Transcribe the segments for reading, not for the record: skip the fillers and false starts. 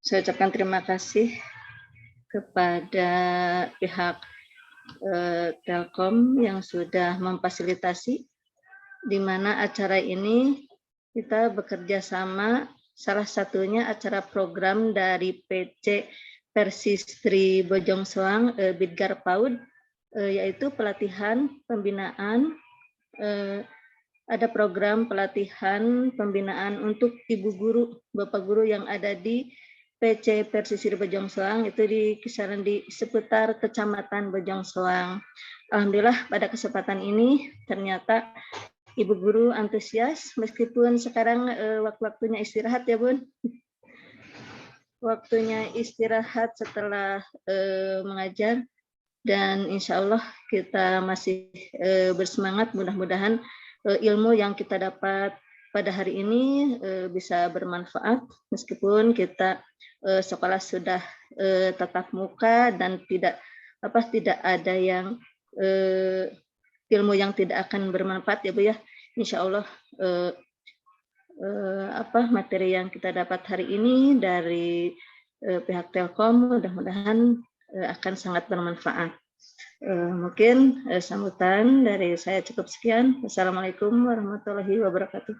Saya ucapkan terima kasih kepada pihak Telkom yang sudah memfasilitasi di mana acara ini kita bekerja sama, salah satunya acara program dari PC Persistri Bojong Soang Bidgar PAUD, yaitu pelatihan pembinaan, ada program pelatihan pembinaan untuk ibu guru, bapak guru yang ada di PC Persisir Bojong Soang, itu di kisaran di seputar Kecamatan Bojong Soang. Alhamdulillah pada kesempatan ini ternyata ibu guru antusias meskipun sekarang waktu-waktunya istirahat ya Bun. Waktunya istirahat setelah mengajar, dan insya Allah kita masih bersemangat, mudah-mudahan ilmu yang kita dapat pada hari ini bisa bermanfaat meskipun kita sekolah sudah tatap muka dan tidak ada yang ilmu yang tidak akan bermanfaat ya Bu ya. Insya Allah materi yang kita dapat hari ini dari pihak Telkom mudah-mudahan akan sangat bermanfaat. Mungkin sambutan dari saya cukup sekian. Wassalamualaikum warahmatullahi wabarakatuh.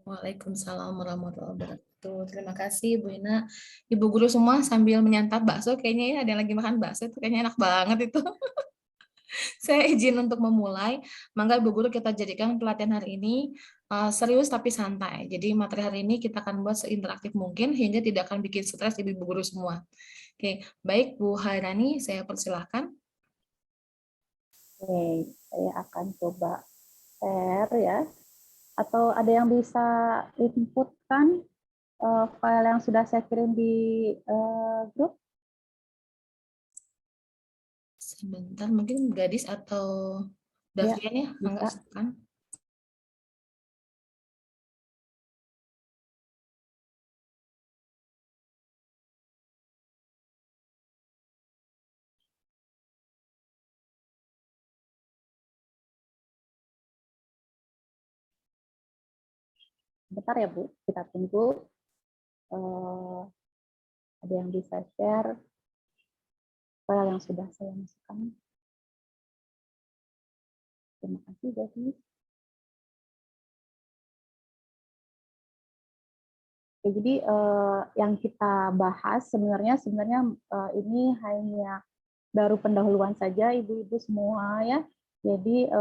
Waalaikumsalam warahmatullahi wabarakatuh. Terima kasih Bu Ina. Ibu guru semua sambil menyantap bakso, kayaknya ya ada yang lagi makan bakso, itu kayaknya enak banget itu. Saya izin untuk memulai. Mangga Ibu guru kita jadikan pelatihan hari ini serius tapi santai. Jadi materi hari ini kita akan buat seinteraktif mungkin hingga tidak akan bikin stres ibu guru semua. Oke, baik Bu Hairani, saya persilahkan. Oke, saya akan coba share ya. Atau ada yang bisa inputkan file yang sudah saya kirim di grup? Sebentar, mungkin Gadis atau Davian ya, bisa. kan? Bentar ya Bu, kita tunggu. Ada yang bisa share file yang sudah saya masukkan. Terima kasih, David. Oke, jadi yang kita bahas sebenarnya ini hanya baru pendahuluan saja, ibu-ibu semua ya. Jadi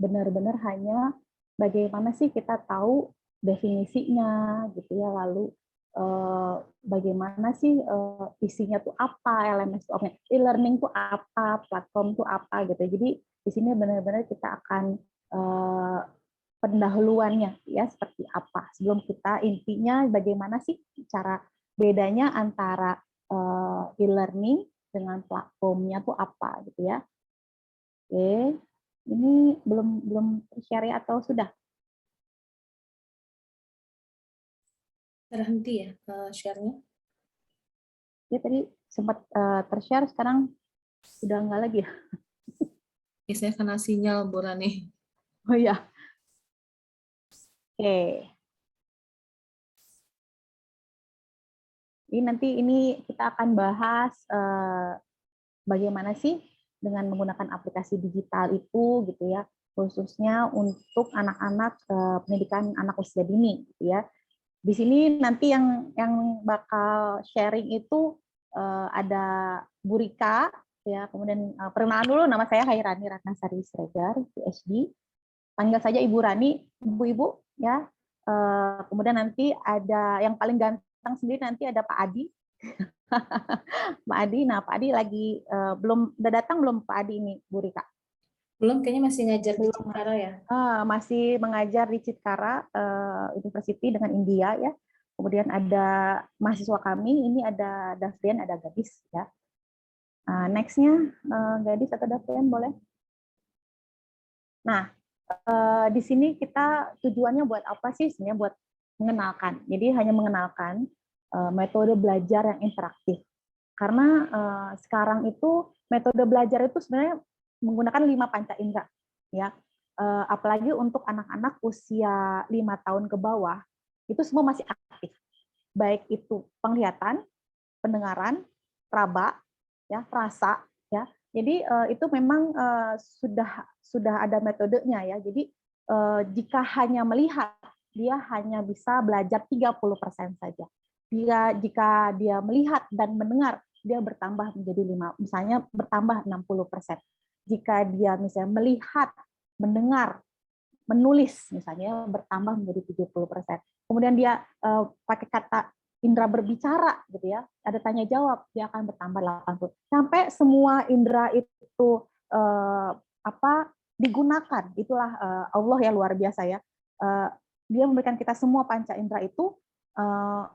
benar-benar hanya bagaimana sih kita tahu definisinya, gitu ya. Lalu bagaimana sih isinya tuh apa, LMS itu apa, e-learning tuh apa, platform tuh apa, gitu. Jadi di sini benar-benar kita akan pendahuluannya ya seperti apa. Sebelum kita intinya bagaimana sih cara bedanya antara e-learning dengan platformnya tuh apa gitu ya. Oke, ini belum share atau sudah? Terhenti ya share-nya? Ya tadi sempat tershare, sekarang sudah enggak lagi ya? Ya, saya kena sinyal Bu Rani. Oh ya. Oke. Ini kita akan bahas bagaimana sih dengan menggunakan aplikasi digital itu gitu ya, khususnya untuk anak-anak pendidikan anak usia dini gitu ya. Di sini nanti yang bakal sharing itu ada Bu Rika ya, kemudian perkenalan dulu, nama saya Hairani Ratnasari Sregar, PhD. Panggil saja Ibu Rani, Ibu-ibu ya. Kemudian nanti ada yang paling ganteng sendiri, nanti ada Pak Adi. Pak Adi, nah Pak Adi lagi udah datang belum Pak Adi ini, Bu Rika? Belum, kayaknya masih ngajar di Citkara ya? Masih mengajar di Citkara University dengan India ya. Kemudian ada mahasiswa kami, ini ada Davian, ada Gadis ya. Next-nya Gadis atau Davian boleh? Nah, di sini kita tujuannya buat apa sih? Sebenarnya buat mengenalkan. Jadi hanya mengenalkan metode belajar yang interaktif. Karena sekarang itu metode belajar itu sebenarnya menggunakan 5 panca indera, ya. Apalagi untuk anak-anak usia 5 tahun ke bawah, itu semua masih aktif. baik itu penglihatan, pendengaran, raba, ya, rasa, ya. Jadi itu memang sudah ada metodenya ya. Jadi jika hanya melihat, dia hanya bisa belajar 30% saja. Jika dia melihat dan mendengar, dia bertambah menjadi misalnya bertambah 60%. Jika dia misalnya melihat, mendengar, menulis misalnya bertambah menjadi 70%. Kemudian dia pakai kata indera berbicara gitu ya, ada tanya jawab, dia akan bertambah 80. Sampai semua indera itu digunakan. Itulah Allah ya, luar biasa ya. Dia memberikan kita semua panca indera itu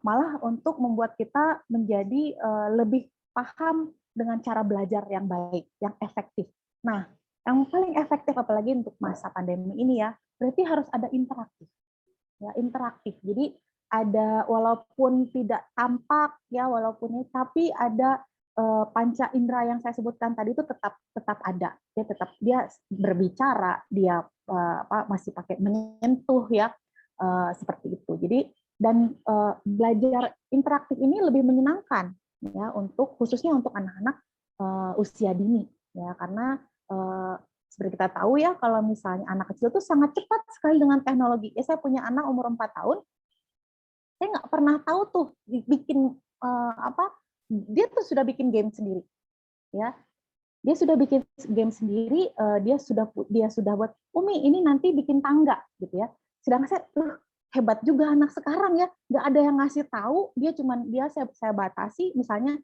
malah untuk membuat kita menjadi lebih paham dengan cara belajar yang baik, yang efektif. Nah, yang paling efektif apalagi untuk masa pandemi ini ya, berarti harus ada interaktif. Ya, interaktif. Jadi ada, walaupun tidak tampak ya, walaupun ini, tapi ada panca indera yang saya sebutkan tadi itu tetap ada. Dia berbicara, dia masih pakai menyentuh ya, seperti itu. Jadi dan belajar interaktif ini lebih menyenangkan ya, khususnya untuk anak-anak usia dini ya, karena seperti kita tahu ya, kalau misalnya anak kecil itu sangat cepat sekali dengan teknologi. Ya, saya punya anak umur 4 tahun, saya nggak pernah tahu tuh bikin dia tuh sudah bikin game sendiri, ya. Dia sudah bikin game sendiri, dia sudah buat, Umi ini nanti bikin tangga, gitu ya. Sedangkan hebat juga anak sekarang ya, nggak ada yang ngasih tahu, saya batasi, misalnya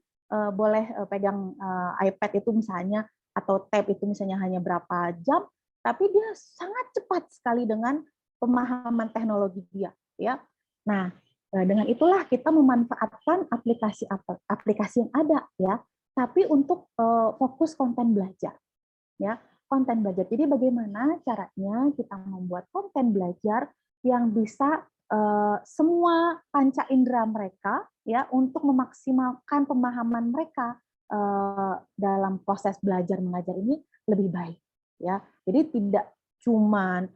boleh pegang iPad itu misalnya, atau tab itu misalnya hanya berapa jam, tapi dia sangat cepat sekali dengan pemahaman teknologi dia, ya. Nah, dengan itulah kita memanfaatkan aplikasi yang ada, ya, tapi untuk fokus konten belajar, ya, konten belajar. Jadi bagaimana caranya kita membuat konten belajar yang bisa semua panca indera mereka, ya, untuk memaksimalkan pemahaman mereka dalam proses belajar mengajar ini lebih baik, ya. Jadi tidak cuman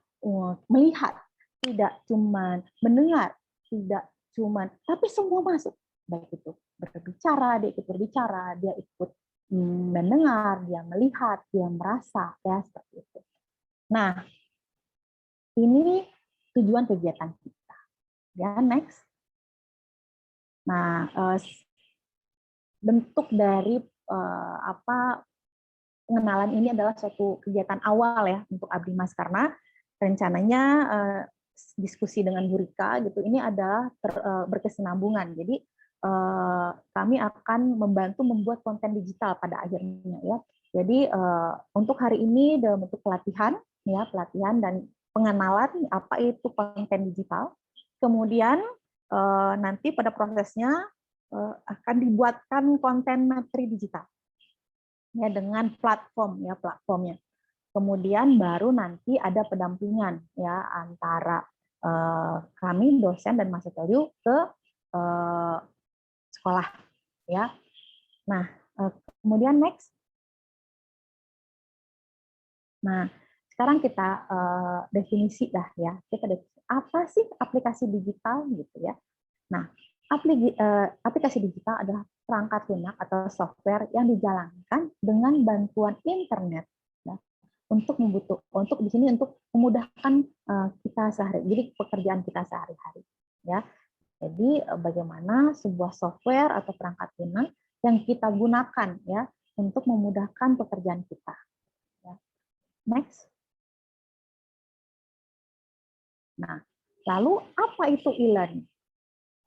melihat, tidak cuman mendengar, tidak cuman, tapi semua masuk, baik itu berbicara, dia ikut mendengar, dia melihat, dia merasa, ya, seperti itu. Nah, ini tujuan kegiatan kita. Ya, next. Nah, bentuk dari pengenalan ini adalah suatu kegiatan awal ya untuk Abdi Mas, karena rencananya diskusi dengan Bu Rika gitu ini adalah berkesinambungan. Jadi kami akan membantu membuat konten digital pada akhirnya ya. Jadi untuk hari ini dalam bentuk pelatihan ya, pelatihan dan pengenalan apa itu konten digital. Kemudian nanti pada prosesnya akan dibuatkan konten materi digital ya, dengan platformnya. Kemudian baru nanti ada pendampingan ya antara kami dosen dan Mas Etelio ke sekolah ya. Nah, kemudian next. Nah, sekarang kita definisi dah ya. Kita definisi apa sih aplikasi digital gitu ya. Nah, aplikasi digital adalah perangkat lunak atau software yang dijalankan dengan bantuan internet ya, untuk di sini untuk memudahkan kita sehari, jadi pekerjaan kita sehari-hari ya. Jadi bagaimana sebuah software atau perangkat lunak yang kita gunakan ya untuk memudahkan pekerjaan kita. Ya. Next. Nah, lalu apa itu e-learning?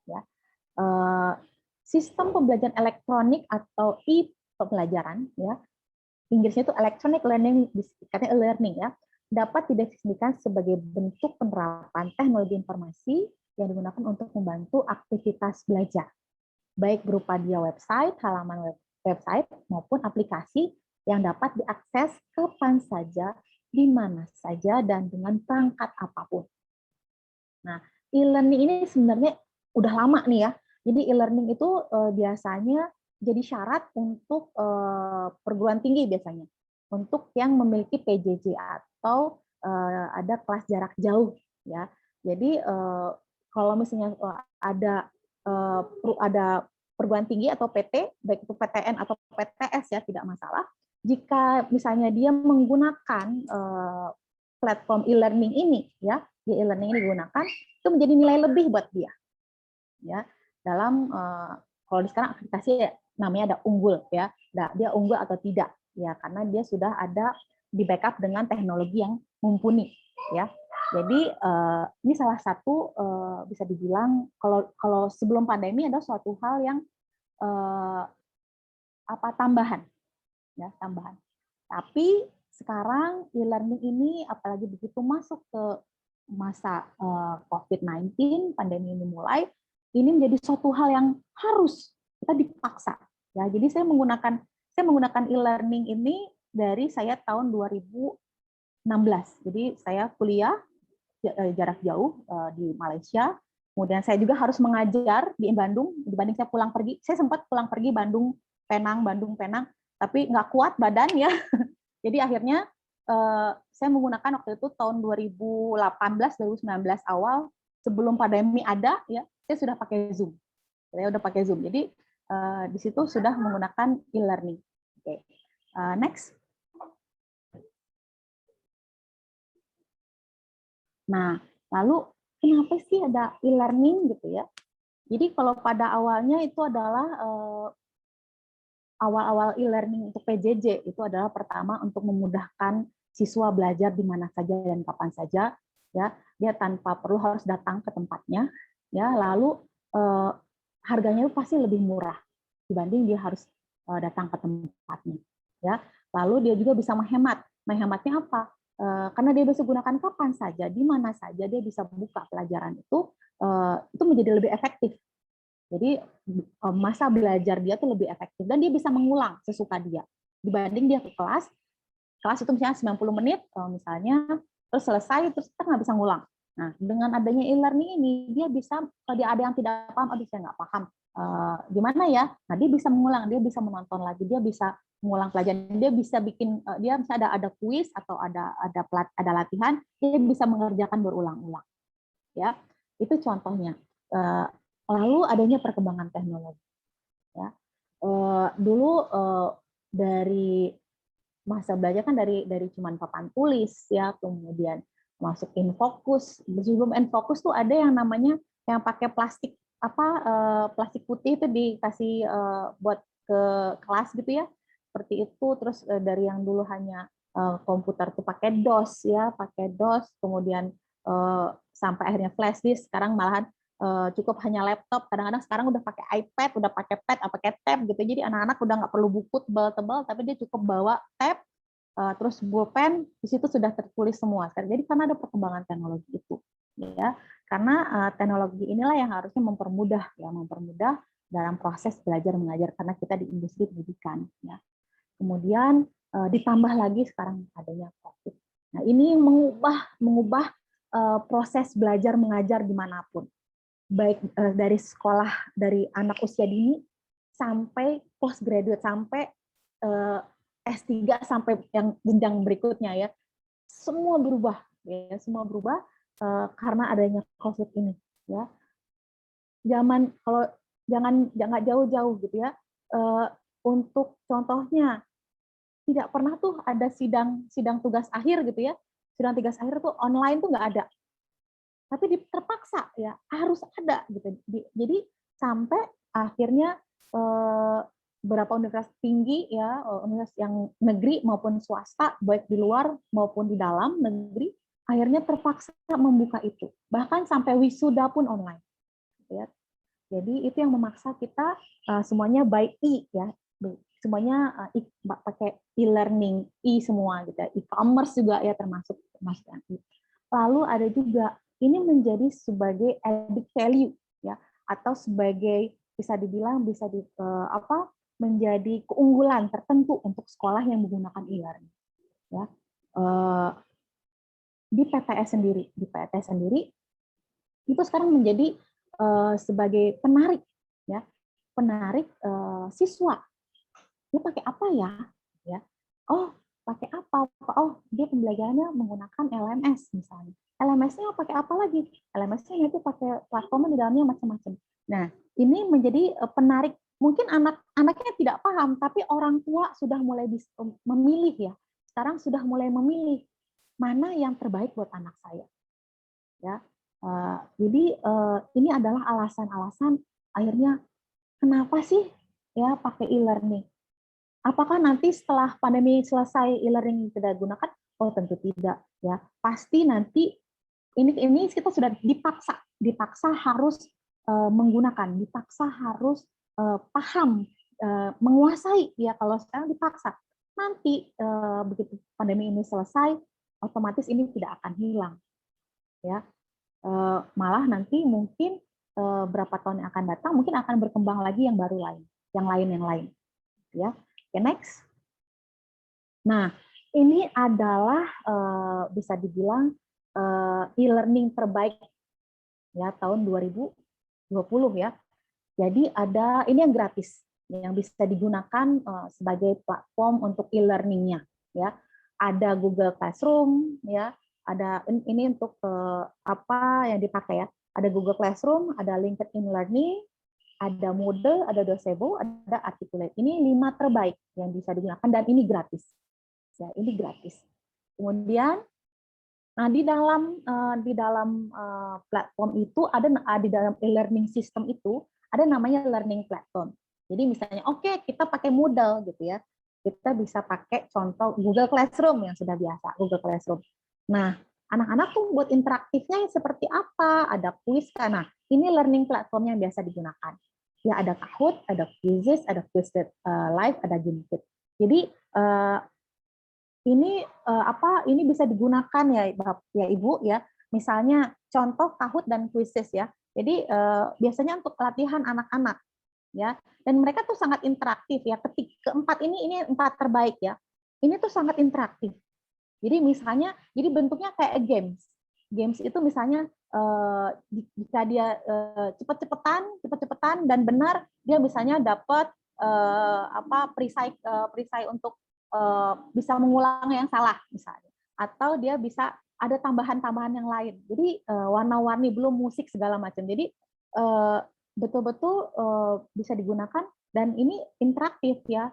Ya. Sistem pembelajaran elektronik atau e-pembelajaran ya, Inggrisnya itu electronic learning, katanya e-learning ya, dapat didefinisikan sebagai bentuk penerapan teknologi informasi yang digunakan untuk membantu aktivitas belajar, baik berupa dia website, halaman website maupun aplikasi yang dapat diakses kapan saja, di mana saja, dan dengan perangkat apapun. Nah, e-learning ini sebenarnya udah lama nih ya. Jadi e-learning itu biasanya jadi syarat untuk perguruan tinggi biasanya, untuk yang memiliki PJJ atau ada kelas jarak jauh ya. Jadi kalau misalnya ada ada perguruan tinggi atau PT, baik itu PTN atau PTS ya, tidak masalah. Jika misalnya dia menggunakan platform e-learning ini, ya, di e-learning ini digunakan, itu menjadi nilai lebih buat dia, ya. Dalam kalau sekarang aplikasi ya, namanya ada unggul, ya, dia unggul atau tidak, ya, karena dia sudah ada di backup dengan teknologi yang mumpuni, ya. Jadi ini salah satu bisa dibilang kalau sebelum pandemi ada suatu hal yang tambahan, ya, tambahan. Tapi sekarang e-learning ini apalagi begitu masuk ke masa COVID-19, pandemi ini mulai, ini menjadi suatu hal yang harus kita dipaksa. Ya, jadi saya menggunakan e-learning ini dari saya tahun 2016. Jadi saya kuliah jarak jauh di Malaysia. Kemudian saya juga harus mengajar di Bandung. Dibanding saya pulang pergi, saya sempat pulang pergi Bandung Penang, tapi nggak kuat badan ya. Jadi akhirnya saya menggunakan waktu itu tahun 2018-2019 awal sebelum pandemi ada, ya, saya sudah pakai Zoom. Saya udah pakai Zoom. Jadi di situ sudah menggunakan e-learning. Oke, next. Nah, lalu kenapa sih ada e-learning gitu ya? Jadi kalau pada awalnya itu adalah awal-awal e-learning untuk PJJ itu adalah pertama untuk memudahkan siswa belajar di mana saja dan kapan saja, ya, dia tanpa perlu harus datang ke tempatnya, ya, lalu harganya itu pasti lebih murah dibanding dia harus datang ke tempatnya, ya. Lalu dia juga bisa menghematnya apa? Karena dia bisa gunakan kapan saja, di mana saja dia bisa buka pelajaran itu menjadi lebih efektif. Jadi masa belajar dia tuh lebih efektif dan dia bisa mengulang sesuka dia dibanding dia ke kelas itu misalnya 90 menit misalnya, terus selesai terus kita nggak bisa ngulang. Nah, dengan adanya e-learning ini dia bisa, kalau dia ada yang tidak paham, saya nggak paham gimana ya, nah dia bisa mengulang, dia bisa menonton lagi, dia bisa mengulang pelajaran, dia bisa bikin, dia misalnya ada kuis atau ada latihan, dia bisa mengerjakan berulang-ulang, ya. Itu contohnya. Lalu adanya perkembangan teknologi, ya. Dulu dari masa belajar kan dari cuman papan tulis, ya, kemudian masuk infocus. Sebelum infocus tuh ada yang namanya yang pakai plastik plastik putih itu dikasih buat ke kelas gitu ya, seperti itu. Terus dari yang dulu hanya komputer tuh pakai DOS, ya, kemudian sampai akhirnya flash disk, sekarang malahan cukup hanya laptop, kadang-kadang sekarang udah pakai iPad, udah pakai pad, pakai tab gitu. Jadi anak-anak udah nggak perlu buku tebal-tebal, tapi dia cukup bawa tab, terus pulpen, di situ sudah tertulis semua. Jadi karena ada perkembangan teknologi itu, ya. Karena teknologi inilah yang harusnya mempermudah dalam proses belajar mengajar karena kita di industri pendidikan, ya. Kemudian ditambah lagi sekarang adanya COVID. Nah, ini yang mengubah proses belajar mengajar dimanapun, baik dari sekolah, dari anak usia dini sampai postgraduate, sampai S3 sampai yang jenjang berikutnya, ya, semua berubah, ya, karena adanya COVID ini, ya. Kalau jangan jauh-jauh gitu ya, untuk contohnya tidak pernah tuh ada sidang tugas akhir gitu ya, sidang tugas akhir tuh online tuh nggak ada, tapi terpaksa ya harus ada gitu. Jadi sampai akhirnya beberapa universitas tinggi, ya, universitas yang negeri maupun swasta, baik di luar maupun di dalam negeri, akhirnya terpaksa membuka itu, bahkan sampai wisuda pun online, ya. Jadi itu yang memaksa kita semuanya by ya, semuanya pakai e-learning, semua gitu, e-commerce juga ya, termasuk yang lalu ada juga ini menjadi sebagai added value, ya, atau sebagai bisa dibilang menjadi keunggulan tertentu untuk sekolah yang menggunakan e-learning, ya. Di PTS sendiri itu sekarang menjadi sebagai penarik, ya, siswa. Dia pakai apa ya? Ya, pakai apa? Dia pembelajarannya menggunakan LMS misalnya. LMS-nya pakai apa lagi? LMS-nya itu pakai platformnya di dalamnya macam-macam. Nah, ini menjadi penarik. Mungkin anak-anaknya tidak paham, tapi orang tua sudah mulai memilih ya. Sekarang sudah mulai memilih mana yang terbaik buat anak saya. Ya, jadi ini adalah alasan-alasan akhirnya kenapa sih ya pakai e-learning? Apakah nanti setelah pandemi selesai e-learning tidak gunakan? Oh tentu tidak ya. Pasti nanti ini kita sudah dipaksa harus menggunakan, dipaksa harus paham, menguasai ya kalau sekarang dipaksa. Nanti begitu pandemi ini selesai, otomatis ini tidak akan hilang ya. Malah nanti mungkin berapa tahun yang akan datang mungkin akan berkembang lagi yang baru lain, yang lain ya. Oke, next. Nah, ini adalah bisa dibilang e-learning terbaik ya tahun 2020 ya. Jadi ada ini yang gratis yang bisa digunakan sebagai platform untuk e-learningnya ya. Ada Google Classroom ya. Ada ini untuk apa yang dipakai ya. Ada Google Classroom, ada LinkedIn Learning, ada Moodle, ada Docebo, ada Articulate. Ini 5 terbaik yang bisa digunakan dan ini gratis. Ya, ini gratis. Kemudian nah di dalam platform itu ada di dalam e-learning system itu ada namanya learning platform. Jadi misalnya oke, kita pakai Moodle gitu ya. Kita bisa pakai contoh Google Classroom yang sudah biasa, Google Classroom. Nah, anak-anak tuh buat interaktifnya seperti apa? Ada kuis kan. Nah, ini learning platform yang biasa digunakan. Ya ada Kahoot, ada Quizzes, ada Quizlet Live, ada Gimkit. Jadi ini bisa digunakan ya Ibu ya. Misalnya contoh Kahoot dan Quizzes ya. Jadi biasanya untuk latihan anak-anak ya. Dan mereka tuh sangat interaktif ya. Keempat ini 4 terbaik ya. Ini tuh sangat interaktif. Jadi misalnya, jadi bentuknya kayak games. Games itu misalnya jika dia cepet-cepetan dan benar, dia misalnya dapat perisai untuk bisa mengulang yang salah misalnya. Atau dia bisa ada tambahan-tambahan yang lain. Jadi warna-warni belum musik segala macam. Jadi betul-betul bisa digunakan dan ini interaktif ya.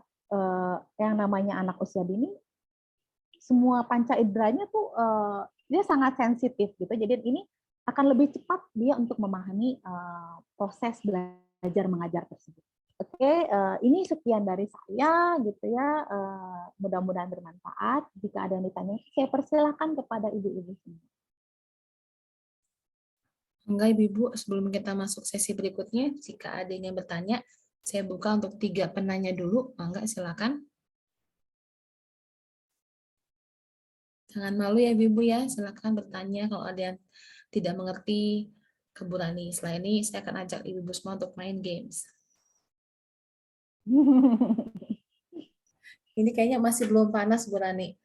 Yang namanya anak usia dini semua panca inderanya tuh dia sangat sensitif gitu. Jadi ini akan lebih cepat dia untuk memahami proses belajar mengajar tersebut. Oke, ini sekian dari saya gitu ya. Mudah-mudahan bermanfaat. Jika ada yang ditanya, saya persilakan kepada ibu-ibu semua. Enggak, Ibu-ibu, sebelum kita masuk sesi berikutnya, jika ada yang bertanya, saya buka untuk 3 penanya dulu. Enggak, silakan. Jangan malu ya Ibu ya, silakan bertanya kalau ada yang tidak mengerti ke Bu Rani. Setelah ini saya akan ajak Ibu semua untuk main games. Ini kayaknya masih belum panas Bu Rani.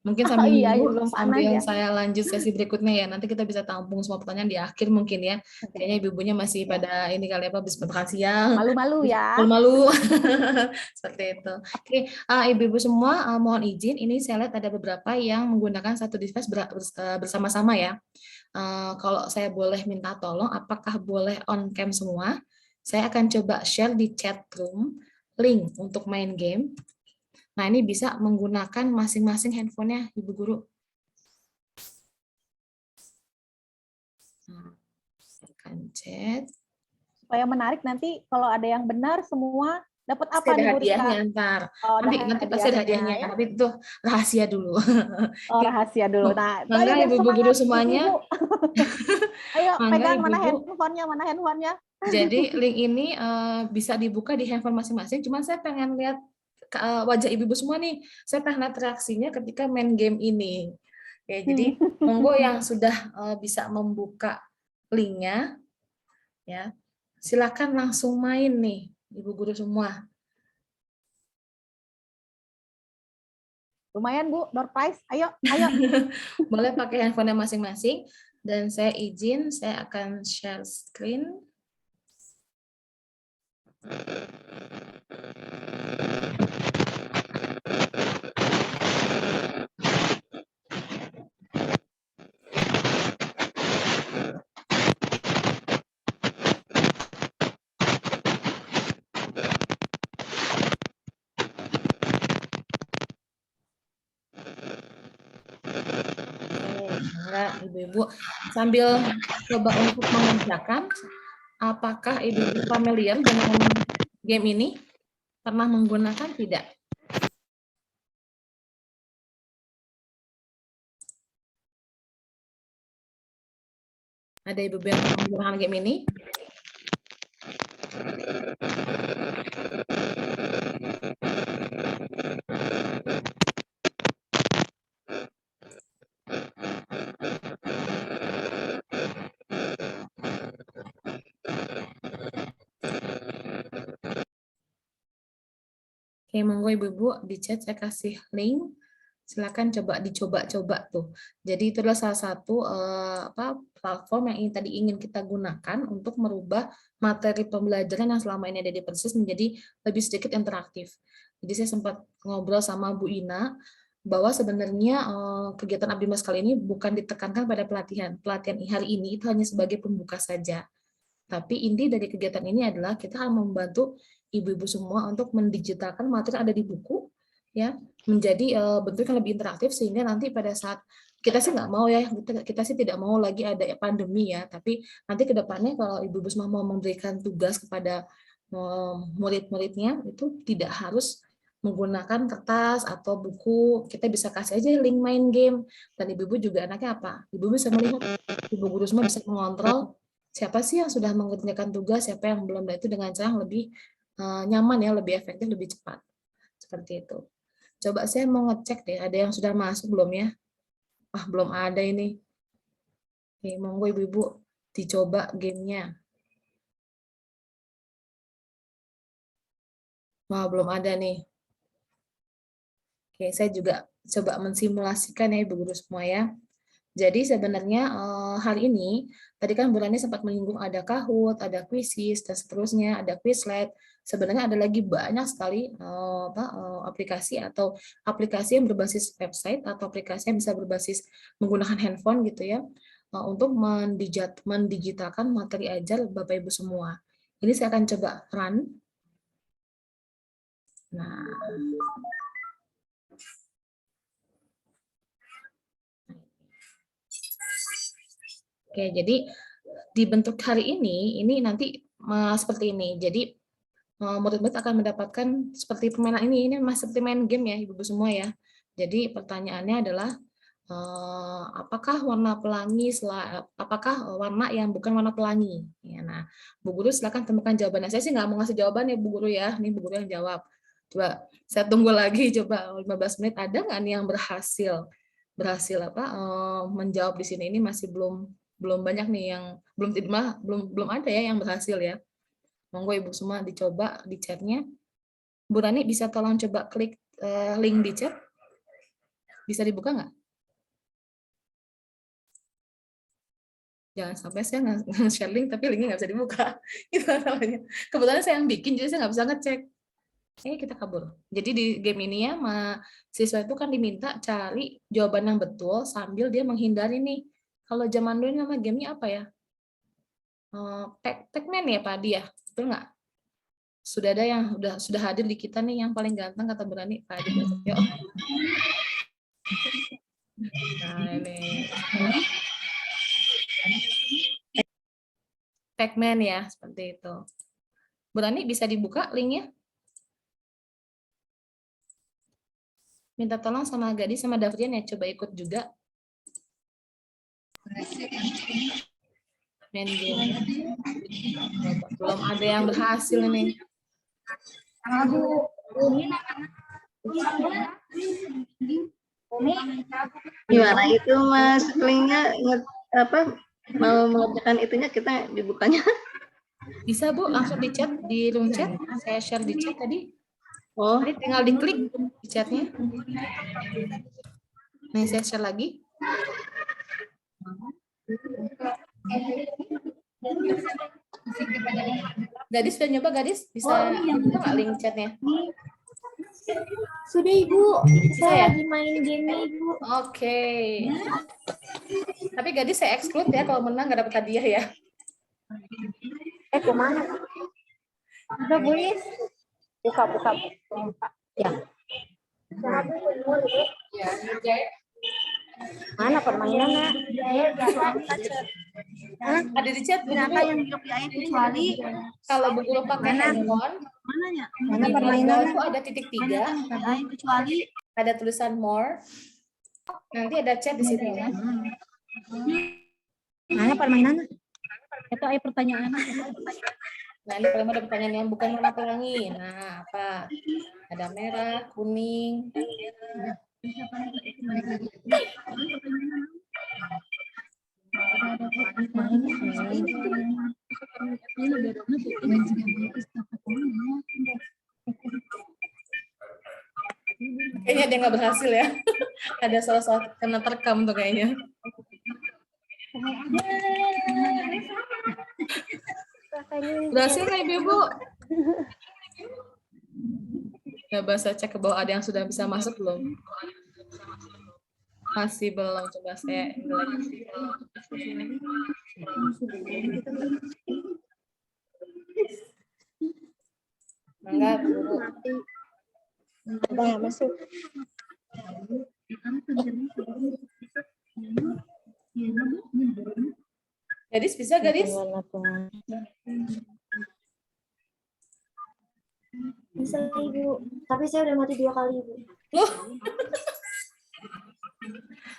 Mungkin sambil sambil saya lanjut sesi berikutnya ya. Nanti kita bisa tampung semua pertanyaan di akhir mungkin ya. Kayaknya ibu-ibunya masih pada ini kali apa, habis makan siang. Malu-malu ya. Malu-malu. Seperti itu. Oke, ibu-ibu semua mohon izin. Ini saya lihat ada beberapa yang menggunakan satu device bersama-sama ya. Kalau saya boleh minta tolong, apakah boleh on cam semua? Saya akan coba share di chat room link untuk main game. Nah, ini bisa menggunakan masing-masing handphonenya, Ibu Guru. Nah, akan chat. Supaya menarik nanti kalau ada yang benar semua dapat apa nih Bu Rika? Hadiahnya ntar. Nanti pasti ada hadiahnya, ya? Tapi itu rahasia dulu. Oh, rahasia dulu. Nah, mangga Ibu Guru semuanya. Ayo pegang mana handphonenya. Jadi link ini bisa dibuka di handphone masing-masing. Cuman saya pengen lihat wajah ibu-ibu semua nih, saya pengen lihat reaksinya ketika main game ini. Oke, jadi monggo yang sudah bisa membuka linknya, ya silakan langsung main nih, ibu guru semua. Lumayan Bu, door prize, ayo. Boleh pakai handphone masing-masing, dan saya izin, saya akan share screen. Ibu-ibu. Sambil coba untuk mengerjakan, apakah Ibu-ibu familiar dengan game ini? Pernah menggunakan tidak? Ada Ibu yang pernah menggunakan game ini? Oke, monggo Ibu-ibu di chat saya kasih link. Silakan dicoba-coba tuh. Jadi itu adalah salah satu platform yang tadi ingin kita gunakan untuk merubah materi pembelajaran yang selama ini ada di Persis menjadi lebih sedikit interaktif. Jadi saya sempat ngobrol sama Bu Ina bahwa sebenarnya kegiatan Abdi Mas kali ini bukan ditekankan pada pelatihan. Pelatihan hari ini itu hanya sebagai pembuka saja. Tapi inti dari kegiatan ini adalah kita akan membantu ibu-ibu semua untuk mendigitalkan materi yang ada di buku, ya, menjadi bentuk yang lebih interaktif sehingga nanti pada saat kita sih nggak mau ya, kita sih tidak mau lagi ada pandemi ya, tapi nanti ke depannya kalau ibu-ibu semua mau memberikan tugas kepada murid-muridnya itu tidak harus menggunakan kertas atau buku, kita bisa kasih aja link main game, dan ibu-ibu juga anaknya apa? Ibu bisa melihat, ibu guru semua bisa mengontrol siapa sih yang sudah mengerjakan tugas, siapa yang belum, dan itu dengan cara yang lebih nyaman ya, lebih efektif, lebih cepat. Seperti itu. Coba saya mau ngecek deh, ada yang sudah masuk belum ya? Ah, belum ada ini. Oke, monggo ibu-ibu dicoba gamenya. Wah, belum ada nih. Oke, saya juga coba mensimulasikan ya ibu guru semua ya. Jadi sebenarnya hari ini, tadi kan Bu Rani sempat menyinggung ada Kahoot, ada Quizizz, dan seterusnya, ada Quizlet. Sebenarnya ada lagi banyak sekali aplikasi atau aplikasi yang berbasis website atau aplikasi yang bisa berbasis menggunakan handphone gitu ya, untuk mendigitalkan materi ajar Bapak Ibu semua. Ini saya akan coba run. Nah, oke, jadi di bentuk hari ini nanti seperti ini. Jadi murid-murid akan mendapatkan seperti permainan ini masih seperti main game ya ibu-ibu semua ya. Jadi pertanyaannya adalah apakah warna pelangi, apakah warna yang bukan warna pelangi? Ya, nah, Bu Guru silakan temukan jawabannya. Saya sih nggak mau ngasih jawaban ya Bu Guru ya, ini Bu Guru yang jawab. Coba saya tunggu lagi, coba 15 menit ada nggak nih yang berhasil menjawab di sini? Ini masih belum banyak nih yang belum ada ya yang berhasil ya. Monggo Ibu semua dicoba di chatnya. Bu Rani bisa tolong coba klik link di chat. Bisa dibuka nggak? Jangan sampai saya nge-share link tapi linknya nggak bisa dibuka. Itu masalahnya. Kebetulan saya yang bikin jadi saya nggak bisa ngecek. Kita kabur. Jadi di game ini ya, siswa itu kan diminta cari jawaban yang betul sambil dia menghindari nih. Kalau zaman dulu nama gamenya apa ya? Pac-Man ya Pak Adi ya? Betul nggak? Sudah ada yang sudah hadir di kita nih yang paling ganteng kata Berani Pak Adi. Yuk. Nah ini Pac-Man ya, seperti itu. Berani bisa dibuka linknya? Minta tolong sama Gadis sama Davrian ya, coba ikut juga. Main game. Belum ada yang berhasil nih. Gimana itu Mas linknya mau mengerjakan itunya kita dibukanya? Bisa Bu, langsung di chat di room chat. Saya share di chat tadi. Oh, Jadi tinggal diklik di chatnya. Nih saya share lagi. Gadis sudah nyoba Gadis? Bisa dibuka nggak link chatnya? Sudah Ibu, ya? saya lagi main game Ibu. Oke. Tapi Gadis saya exclude ya, kalau menang nggak dapat hadiah ya. Kemana? Udah Bu Is? Buka. Ya. Mana permainannya? Ada di chat Bu Ternyata Guru. yang UPI kecuali Kalau Bu Guru pakai handphone, mananya? Mana di permainannya? itu ada titik 3, Ada yang kecuali ada tulisan more. Nanti ada chat di situ. Mana permainannya? Itu ada pertanyaan. Nah, ini kalau ada pertanyaan yang bukan warna pelangi. Nah, apa? Ada merah, kuning. Kayaknya dia nggak berhasil ya. Ada salah-salah kena terekam tuh kayaknya. Berhasil nggak Ibu? Coba saya cek ke bawah ada yang sudah bisa masuk belum? Masih belum, coba saya ini lagi. Enggak, Bu. Ada yang masuk. Gadis bisa gadis? Bisa Ibu. Tapi saya udah mati 2 kali Ibu. Loh.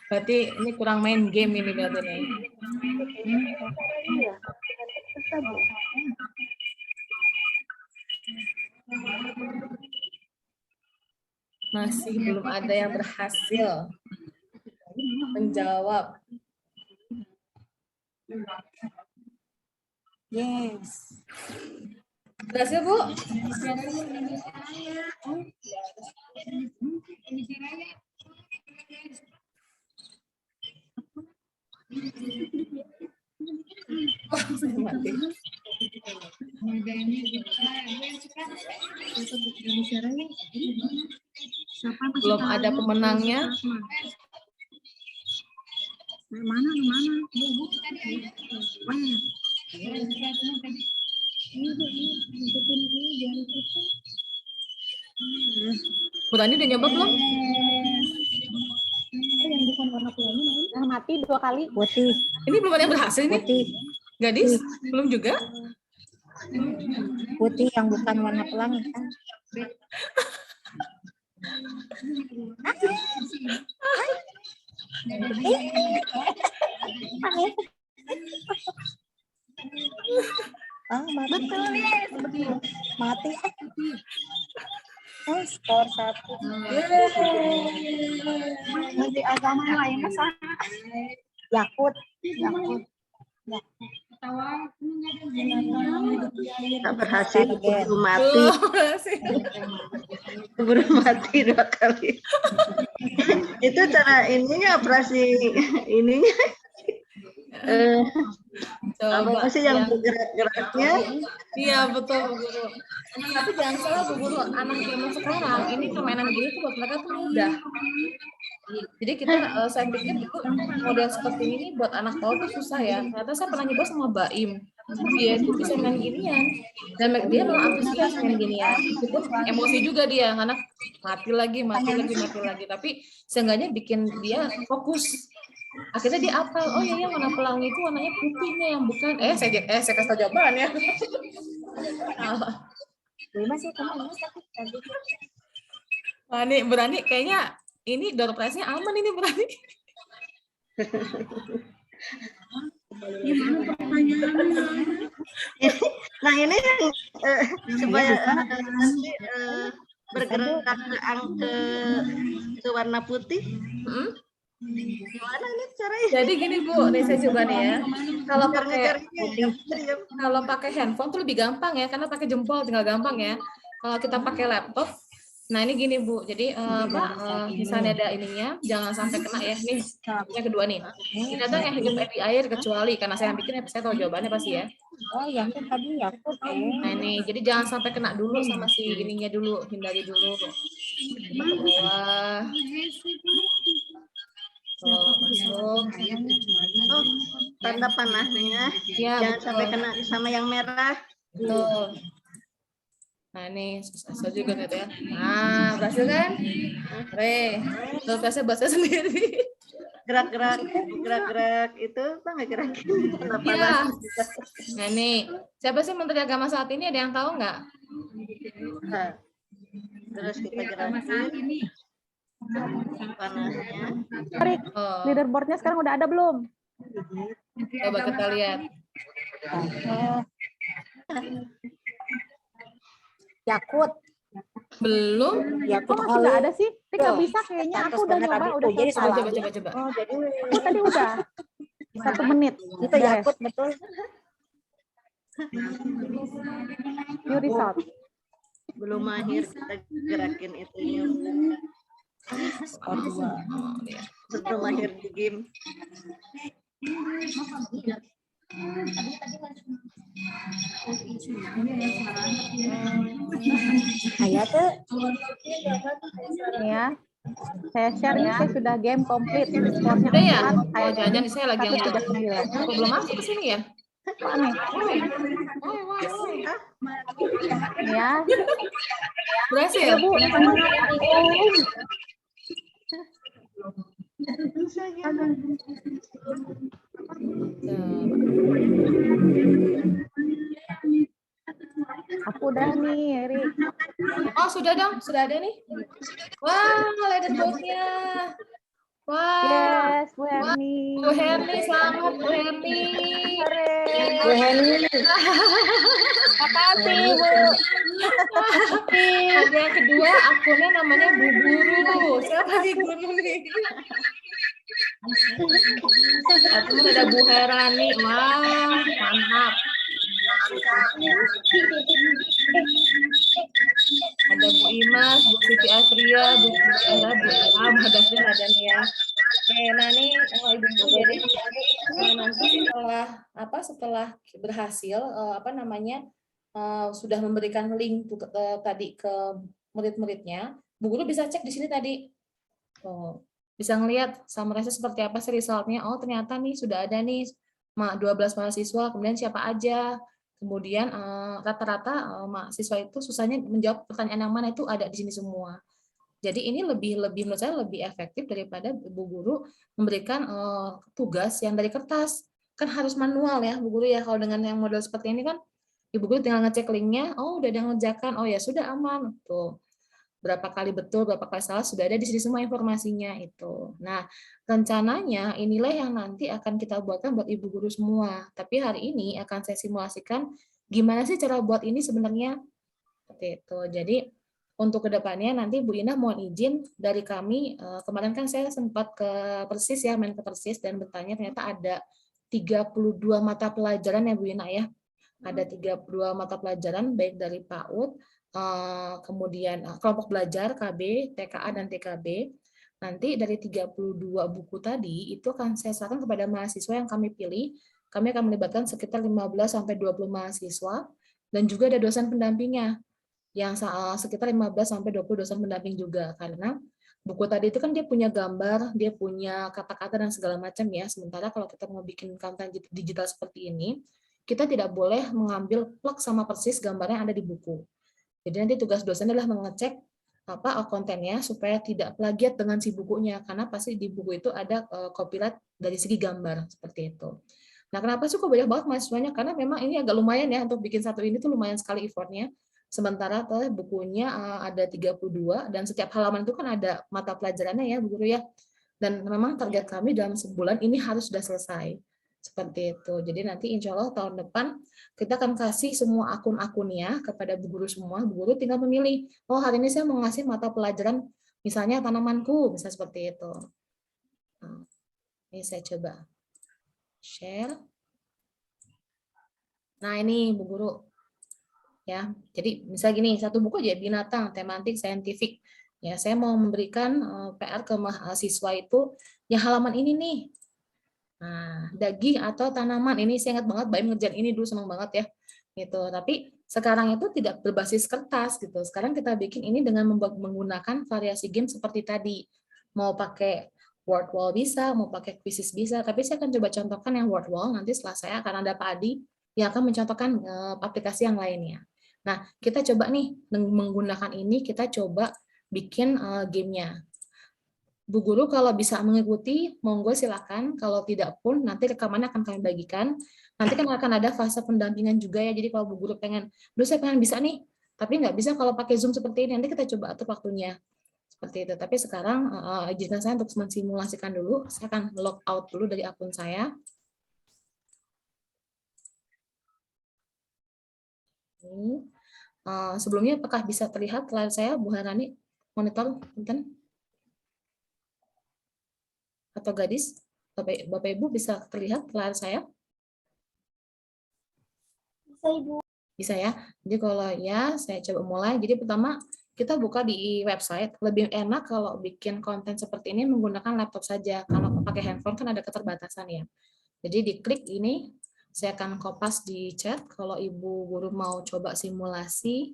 Berarti ini kurang main game ini berarti nih. Masih belum ada yang berhasil menjawab. Yes. Berhasil, Bu? Belum ada pemenangnya. mana? Berani udah nyoba belum? Yang bukan warna pelangi yang mati 2 kali. Putih. Ini belum ada yang berhasil nih. Putih. Gadis? Belum juga? Putih yang bukan warna pelangi kan. Mati. Betul. Mati. Skor 1. Di agama lainnya sama. Yakut. Tak berhasil, keburu mati. Belum berhasil. Keburu mati 2 kali. Itu cara ininya, operasi ininya. Coba Apa sih yang bergerak-geraknya? Iya betul Bu Guru. Tapi jangan salah Bu Guru, anak zaman sekarang ini permainan gini tuh buat mereka tuh mudah. Jadi kita saya pikir dulu model seperti ini buat anak bawah tuh susah ya. Ternyata saya pernah nyoba sama Baim. Dia itu bisa main ginian dan dia memang antusias main ginian. Meskipun emosi juga dia, anak mati lagi. Tapi seenggaknya bikin dia fokus. Akhirnya dia apal, oh iya warna pelangi itu warnanya putihnya yang bukan. Saya kasih tahu jawabannya. Masih teman tapi Berani kayaknya ini door prize-nya aman ini berani. Nah ini supaya nanti bergerak ke warna putih. Gimana nih caranya? Jadi gini Bu, nih saya coba nih ya. Kalau pakai handphone tuh lebih gampang ya, karena pakai jempol tinggal gampang ya. Kalau kita pakai laptop, nah ini gini Bu. Jadi misalnya ada ininya, jangan sampai kena ya. Nih yang kedua nih. Kita tuh yang hidup di air kecuali karena saya bikin saya tahu jawabannya pasti ya. oh yang tadi Yakut. Nah ini, jadi jangan sampai kena dulu sama si ininya dulu, hindari dulu. Wah. Masuk. Tanda panahnya. Ya, Jangan sampai kena sama yang merah. Betul. Nah ini saya juga gitu ya. Nah berhasil kan? Tuh saya bahasa sendiri. gerak-gerak itu Bang gerakin kenapa Iya. nasi? Nah nih, siapa sih Menteri Agama saat ini? Ada yang tahu nggak? Nah, terus kita gerakin panahnya. Erik, Oh, leaderboardnya sekarang udah ada belum? coba kita lihat. Yakut. Belum? Yakut Kok masih nggak ada sih? Rik, nggak Tuh. bisa kayaknya. Aku Status udah bener nyoba, tadi udah tuh, jadi selesai. Coba. Oh, jadi Oh, tadi udah. 1 menit. itu Beres. Yakut betul. View result. Belum mahir kita gerakin itunya. Belum mahir di game. Ayah tuh. Nih ya. Saya share ini, saya sudah game complete. Skornya Udah ya? 4, Oh, jangan saya lagi yang 139. Kok belum masuk ke sini ya? Kok aneh? Nih ya. Berhasil? Ya, Bu, semangat. Aku udah nih, Erik. Oh, sudah dong. Sudah ada nih. Wah, leaderboardnya. Wah, Yes, Bu Herni. Bu Herni, selamat Bu Herni. Bu Heni. Makasih, Bu. Ada yang kedua, akunnya namanya Bu Guru. Siapa sih Guru nih? Satu ada Bu Herani. Wah, mantap. Ada Bu Imas, Bu Siti Afria, Bu Era, Bu Dasril ada nih ya. Oke, nah ini Ibu jadi nanti setelah berhasil sudah memberikan link tadi ke murid-muridnya, Bu Guru bisa cek di sini tadi. Oh, bisa ngelihat summary-nya seperti apa sih resultnya. Oh, ternyata nih sudah ada nih 12 mahasiswa, kemudian siapa aja. Kemudian rata-rata mahasiswa itu susahnya menjawab pertanyaan yang mana itu ada di sini semua. Jadi ini lebih menurut saya lebih efektif daripada Bu Guru memberikan tugas yang dari kertas. Kan harus manual ya Bu Guru ya. Kalau dengan yang model seperti ini kan Ibu Guru tinggal ngecek linknya, oh udah ada yang ngerjakan, oh ya sudah aman. Tuh. Berapa kali betul, berapa kali salah, sudah ada di sini semua informasinya itu. Nah, rencananya inilah yang nanti akan kita buatkan buat Ibu Guru semua. Tapi hari ini akan saya simulasikan gimana sih cara buat ini sebenarnya. Seperti itu. Jadi, untuk kedepannya nanti Bu Ina mohon izin dari kami, kemarin kan saya sempat ke Persis ya, main ke Persis dan bertanya ternyata ada 32 mata pelajaran ya Bu Ina ya. Ada 32 mata pelajaran baik dari PAUD, kemudian kelompok belajar KB, TKA, dan TKB. Nanti dari 32 buku tadi itu akan saya serahkan kepada mahasiswa yang kami pilih. Kami akan melibatkan sekitar 15-20 mahasiswa dan juga ada dosen pendampingnya yang sekitar 15-20 dosen pendamping juga, karena buku tadi itu kan dia punya gambar, dia punya kata-kata dan segala macam ya. Sementara kalau kita mau bikin konten digital seperti ini, kita tidak boleh mengambil plug sama persis gambarnya yang ada di buku. Jadi nanti tugas dosen adalah mengecek kontennya supaya tidak plagiat dengan si bukunya, karena pasti di buku itu ada copyright dari segi gambar seperti itu. Nah, kenapa sih kok banyak banget mahasiswanya? Karena memang ini agak lumayan ya untuk bikin satu ini tuh lumayan sekali effortnya. Sementara bukunya ada 32 dan setiap halaman itu kan ada mata pelajarannya ya Bu Guru ya. Dan memang target kami dalam sebulan ini harus sudah selesai. Seperti itu. Jadi nanti insya Allah tahun depan kita akan kasih semua akun-akunnya kepada Bu Guru semua. Bu Guru tinggal memilih, oh hari ini saya mau ngasih mata pelajaran misalnya tanamanku, bisa seperti itu. Nah, ini saya coba share. Nah ini Bu Guru. Ya, jadi misalnya gini, satu buku aja binatang, tematik, saintifik. Ya, saya mau memberikan PR ke mahasiswa itu yang halaman ini nih. Nah, daging atau tanaman ini saya ingat banget Baim ngerjain ini dulu senang banget ya. Gitu. Tapi sekarang itu tidak berbasis kertas gitu. Sekarang kita bikin ini dengan menggunakan variasi game seperti tadi. Mau pakai word wall bisa, mau pakai quizzes bisa, tapi saya akan coba contohkan yang word wall nanti setelah saya akan ada Pak Adi yang akan mencontohkan aplikasi yang lainnya. Nah, kita coba nih menggunakan ini kita coba bikin gamenya. Bu Guru kalau bisa mengikuti, monggo silakan. Kalau tidak pun, nanti rekamannya akan kami bagikan. Nanti kan akan ada fase pendampingan juga ya. Jadi kalau Bu Guru pengen, "Duh saya pengen bisa nih," tapi nggak bisa kalau pakai Zoom seperti ini. Nanti kita coba atur waktunya. Seperti itu. Tapi sekarang izinkan saya untuk mensimulasikan dulu. Saya akan log out dulu dari akun saya. Sebelumnya apakah bisa terlihat layar saya, Bu Harani? Monitor, punten? Atau gadis? Bapak Ibu bisa terlihat layar saya? Bisa Ibu. Bisa ya. Jadi kalau ya, saya coba mulai. Jadi pertama kita buka di website. Lebih enak kalau bikin konten seperti ini menggunakan laptop saja. Kalau pakai handphone kan ada keterbatasan ya. Jadi diklik ini, saya akan kopas di chat. Kalau Ibu Guru mau coba simulasi,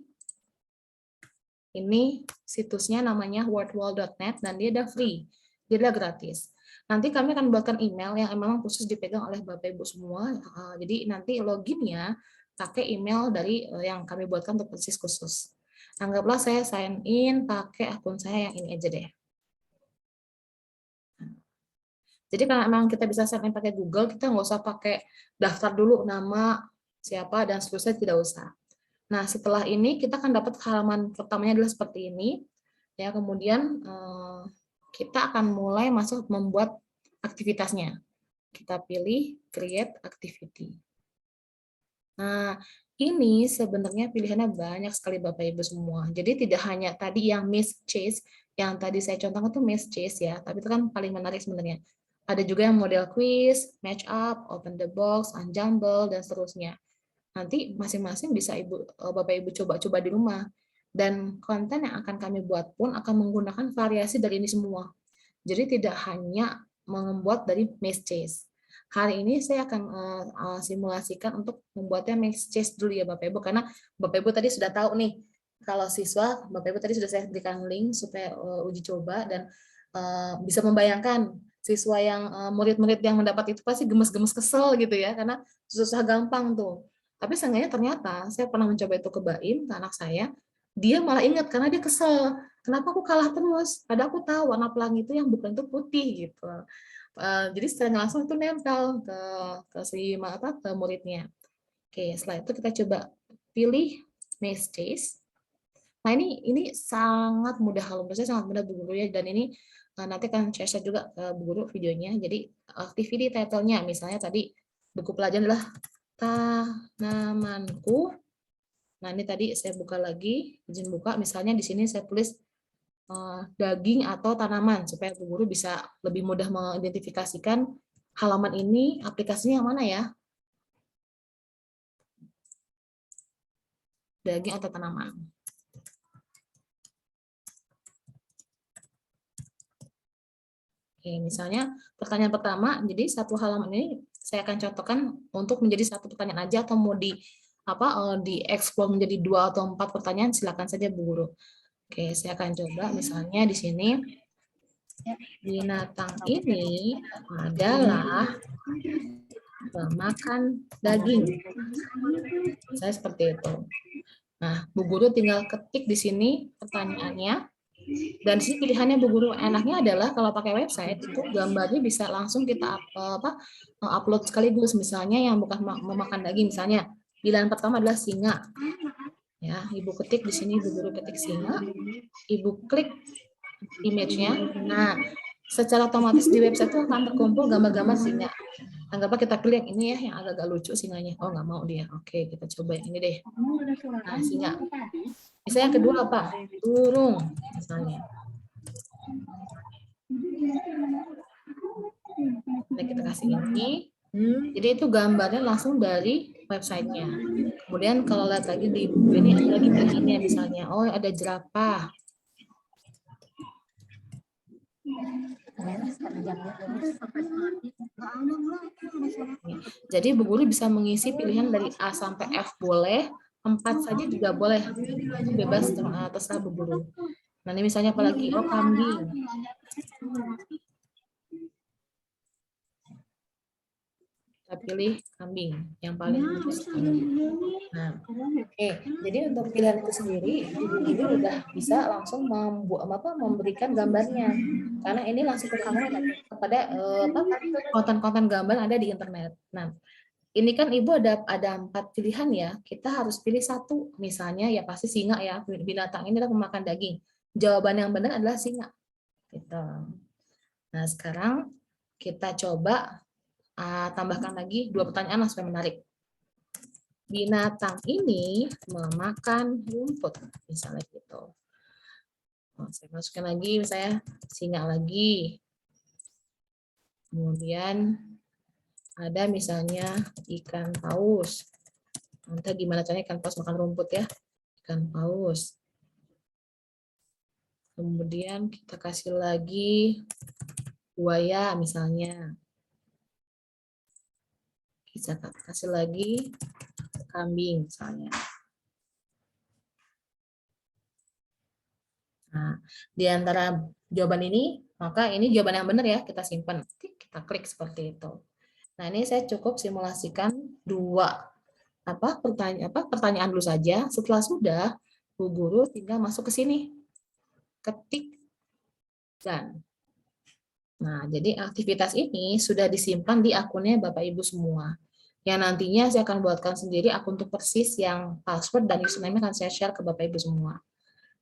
ini situsnya namanya wordwall.net dan dia ada free. Dia ada gratis. Nanti kami akan buatkan email yang memang khusus dipegang oleh Bapak Ibu semua. Jadi nanti loginnya pakai email dari yang kami buatkan untuk persis khusus. Anggaplah saya sign in pakai akun saya yang ini aja deh. Jadi kalau memang kita bisa sign in pakai Google, kita nggak usah pakai daftar dulu nama siapa dan seterusnya, tidak usah. Nah setelah ini kita akan dapat halaman pertamanya adalah seperti ini. Ya kemudian kita akan mulai masuk membuat aktivitasnya. Kita pilih create activity. Nah, ini sebenarnya pilihannya banyak sekali Bapak Ibu semua. Jadi tidak hanya tadi yang Miss Chase, yang tadi saya contohkan itu Miss Chase ya, tapi itu kan paling menarik sebenarnya. Ada juga yang model quiz, match up, open the box, unjumble, dan seterusnya. Nanti masing-masing bisa Bapak Ibu coba-coba di rumah. Dan konten yang akan kami buat pun akan menggunakan variasi dari ini semua. Jadi tidak hanya membuat dari Miss Chase. Hari ini saya akan simulasikan untuk membuatnya Miss Chase dulu ya Bapak Ibu, karena Bapak Ibu tadi sudah tahu nih, kalau siswa, Bapak Ibu tadi sudah saya berikan link supaya uji coba dan bisa membayangkan siswa yang murid-murid yang mendapat itu pasti gemes-gemes kesel gitu ya, karena susah gampang tuh. Tapi seenggaknya ternyata saya pernah mencoba itu ke Baim, ke anak saya, dia malah ingat karena dia kesel. Kenapa aku kalah terus? Padahal aku tahu warna pelangi itu yang bukan itu putih gitu. Jadi secara langsung itu nempel ke ke muridnya. Oke, setelah itu kita coba pilih Miss Chase. Nah ini sangat mudah, kalau menurut saya sangat mudah Bu Guru ya, dan ini nanti akan share juga ke Bu Guru videonya. Jadi activity title-nya misalnya tadi buku pelajaran adalah tanamanku. Nah ini tadi saya buka lagi, izin buka, misalnya di sini saya tulis daging atau tanaman supaya Bu Guru bisa lebih mudah mengidentifikasikan halaman ini aplikasinya yang mana ya, daging atau tanaman. Oke, misalnya pertanyaan pertama, jadi satu halaman ini saya akan contohkan untuk menjadi satu pertanyaan aja, atau mau dieksplor menjadi 2 atau 4 pertanyaan, silakan saja Bu Guru. Oke, saya akan coba misalnya di sini, binatang ini adalah pemakan daging. Saya seperti itu. Nah, Bu Guru tinggal ketik di sini pertanyaannya. Dan sih pilihannya Bu Guru enaknya adalah kalau pakai website itu gambarnya bisa langsung kita upload sekaligus. Misalnya yang bukan memakan daging, misalnya pilihan pertama adalah singa. Ya, Ibu ketik di sini, Bu Guru ketik singa, Ibu klik image-nya. Nah, secara otomatis di website itu akan terkumpul gambar-gambar singa. Anggaplah kita pilih yang ini ya, yang agak-agak lucu singanya. Oh, nggak mau dia. Oke, kita coba yang ini deh. Nah, singa. Misalnya yang kedua apa? Burung, misalnya. Nah, kita kasih ini. Jadi itu gambarnya langsung dari websitenya. Kemudian kalau lihat lagi di ini ada lagi pilihannya misalnya, oh ada jerapah. Jadi Bu Guru bisa mengisi pilihan dari A sampai F boleh, 4 saja juga boleh, bebas terserah Bu Guru. Nah ini misalnya apalagi, oh kambing. Kita pilih kambing yang paling bagus. Nah, oke. Jadi untuk pilihan itu sendiri, ibu ini udah bisa langsung memberikan gambarnya, karena ini langsung kepada konten-konten gambar ada di internet. Nah, ini kan ibu ada 4 pilihan ya. Kita harus pilih satu. Misalnya ya pasti singa ya. Binatang ini adalah pemakan daging. Jawaban yang benar adalah singa. Gitu. Nah, sekarang kita coba tambahkan lagi 2 pertanyaan supaya menarik. Binatang ini memakan rumput, misalnya gitu. Nah, saya masukin lagi, misalnya singa lagi. Kemudian ada misalnya ikan paus. Nanti gimana caranya ikan paus makan rumput ya? Ikan paus. Kemudian kita kasih lagi buaya misalnya. Bisa kasih lagi kambing misalnya. Nah, di antara jawaban ini, maka ini jawaban yang benar ya, kita simpan. Kita klik seperti itu. Nah, ini saya cukup simulasikan 2 pertanyaan dulu saja. Setelah sudah, Bu Guru tinggal masuk ke sini. Ketik dan. Nah, jadi aktivitas ini sudah disimpan di akunnya Bapak Ibu semua. Yang nantinya saya akan buatkan sendiri akun untuk persis yang password dan username akan saya share ke Bapak Ibu semua.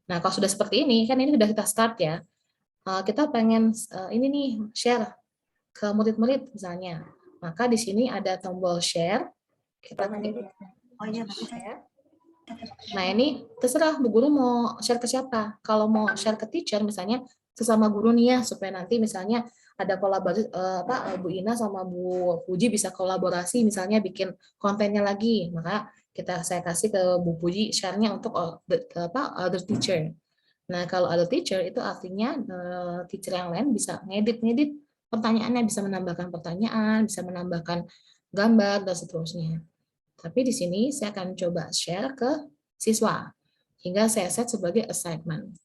Nah, kalau sudah seperti ini, kan ini sudah kita start ya. Kita pengen ini nih share ke murid-murid misalnya. Maka di sini ada tombol share. Kita klik share. Nah, ini terserah Bu Guru mau share ke siapa. Kalau mau share ke teacher misalnya sesama guru nih ya, supaya nanti misalnya ada kolaborasi Bu Ina sama Bu Puji bisa kolaborasi misalnya bikin kontennya lagi. Maka saya kasih ke Bu Puji share-nya untuk other teacher. Nah, kalau other teacher itu artinya teacher yang lain bisa ngedit pertanyaannya, bisa menambahkan pertanyaan, bisa menambahkan gambar dan seterusnya. Tapi di sini saya akan coba share ke siswa hingga saya set sebagai assignment.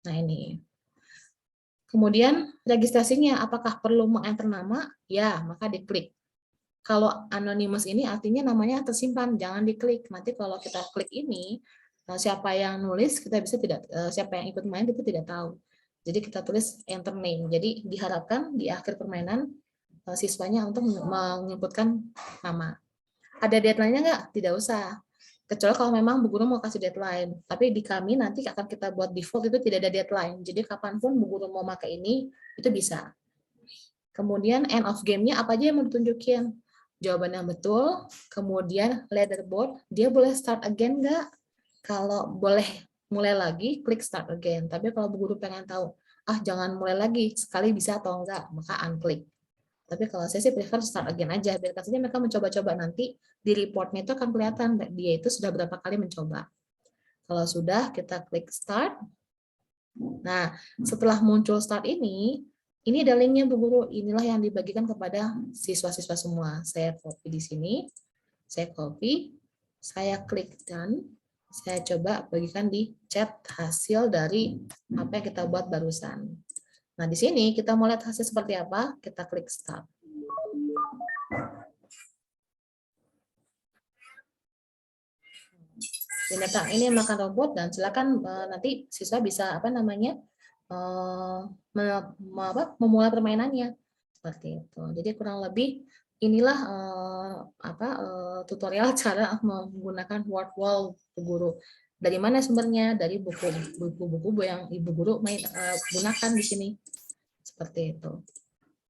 Nah, ini. Kemudian registrasinya, apakah perlu meng-enter nama? Ya, maka diklik. Kalau anonymous ini artinya namanya tersimpan, jangan diklik. Nanti kalau kita klik ini, siapa yang nulis kita bisa siapa yang ikut main kita tidak tahu. Jadi kita tulis enter name. Jadi diharapkan di akhir permainan siswanya untuk menginputkan nama. Ada deadline-nya nggak? Tidak usah. Kecuali kalau memang Bu Guru mau kasih deadline. Tapi di kami nanti akan kita buat default itu tidak ada deadline. Jadi kapanpun Bu Guru mau pakai ini, itu bisa. Kemudian end of game-nya apa aja yang mau ditunjukin? Jawaban yang betul. Kemudian leaderboard, dia boleh start again nggak? Kalau boleh mulai lagi, klik start again. Tapi kalau Bu Guru pengen tahu, jangan mulai lagi, sekali bisa atau enggak, maka unklik. Tapi kalau saya sih prefer start again aja, biar saja mereka mencoba-coba, nanti di reportnya itu akan kelihatan dia itu sudah berapa kali mencoba. Kalau sudah, kita klik start. Nah, setelah muncul start ini ada linknya Bu Guru, inilah yang dibagikan kepada siswa-siswa semua. Saya copy di sini, saya copy, saya klik done, saya coba bagikan di chat hasil dari apa yang kita buat barusan. Nah, di sini kita mau lihat hasil seperti apa, kita klik start. Binatang ini makan rumput dan silakan nanti siswa bisa memulai permainannya seperti itu. Jadi kurang lebih inilah tutorial cara menggunakan word wall Bu Guru. Dari mana sumbernya? Dari buku-buku yang Ibu Guru gunakan di sini. Seperti itu.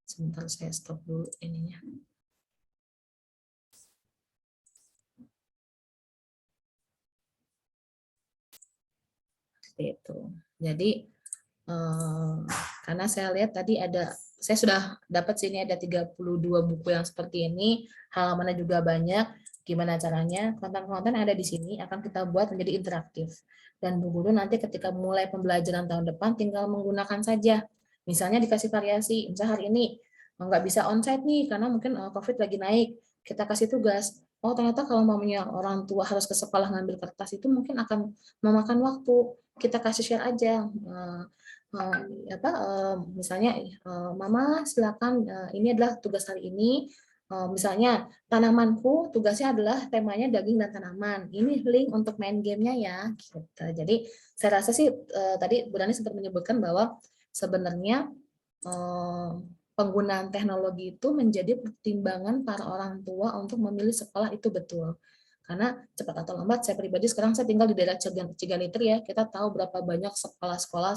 Sebentar saya stop dulu ininya. Seperti itu. Jadi karena saya lihat tadi saya sudah dapat sini ada 32 buku yang seperti ini, halamannya juga banyak. Gimana caranya? Konten-konten yang ada di sini akan kita buat menjadi interaktif. Dan Bu Guru nanti ketika mulai pembelajaran tahun depan tinggal menggunakan saja. Misalnya dikasih variasi, misalnya hari ini nggak bisa onsite nih karena mungkin COVID lagi naik. Kita kasih tugas. Oh, ternyata kalau mamanya orang tua harus ke sekolah ngambil kertas itu mungkin akan memakan waktu. Kita kasih share aja. Misalnya Mama silakan ini adalah tugas hari ini, Misalnya tanamanku tugasnya adalah temanya daging dan tanaman. Ini link untuk main gamenya ya. Gitu. Jadi saya rasa sih tadi Bu Rani sempat menyebutkan bahwa sebenarnya penggunaan teknologi itu menjadi pertimbangan para orang tua untuk memilih sekolah itu betul. Karena cepat atau lambat, saya pribadi sekarang saya tinggal di daerah Ciganiter ya, kita tahu berapa banyak sekolah-sekolah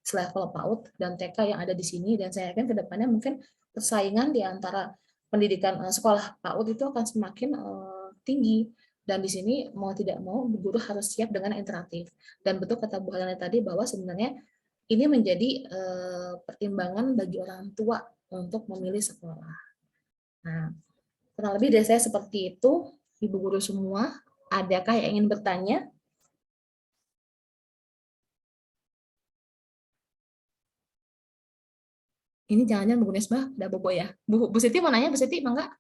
selevel PAUD dan TK yang ada di sini, dan saya yakin ke depannya mungkin persaingan di antara pendidikan sekolah PAUD itu akan semakin tinggi. Dan di sini mau tidak mau guru harus siap dengan interaktif. Dan betul kata Bu Helena tadi bahwa sebenarnya ini menjadi pertimbangan bagi orang tua untuk memilih sekolah. Nah, kurang lebih dari saya seperti itu. Ibu guru semua, adakah yang ingin bertanya? Ini jangan-jangan Bu Nesbah udah bobo ya. Bu Siti mau nanya, Bu Siti, mangga?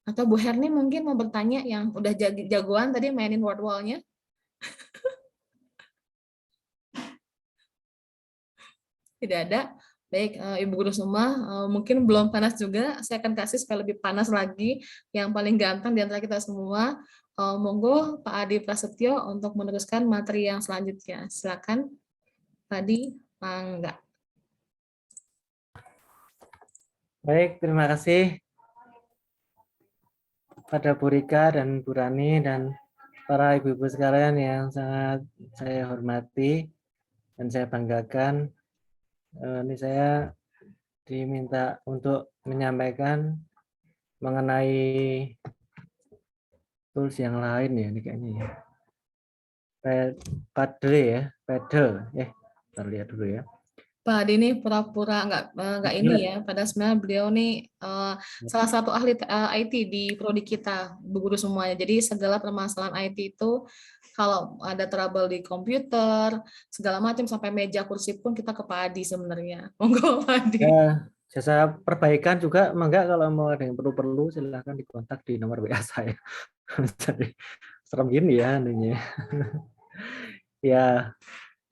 Atau Bu Herni mungkin mau bertanya yang udah jagoan tadi mainin word wall-nya? Tidak ada. Baik, Ibu guru semua, mungkin belum panas juga. Saya akan kasih supaya lebih panas lagi. Yang paling ganteng di antara kita semua. Monggo Pak Adi Prasetyo untuk meneruskan materi yang selanjutnya. Silakan, Pak Adi, mangga. Baik, terima kasih pada Bu Rika dan Bu Rani dan para ibu-ibu sekalian yang sangat saya hormati dan saya banggakan. Ini saya diminta untuk menyampaikan mengenai tools yang lain ya, ini kayaknya ya. Paddle ya, paddle. Kita lihat dulu ya. Pak Adi ini pura-pura nggak ini ya, padahal sebenarnya beliau nih salah satu ahli IT di prodi kita, Bu Guru semuanya. Jadi segala permasalahan IT itu kalau ada trouble di komputer, segala macam sampai meja kursi pun kita ke Pak Adi sebenarnya. Monggo Pak Adi. Ya, jasa perbaikan juga, enggak kalau mau ada yang perlu-perlu silahkan dikontak di nomor WA saya. Jadi serem gini ya ininya. Ya.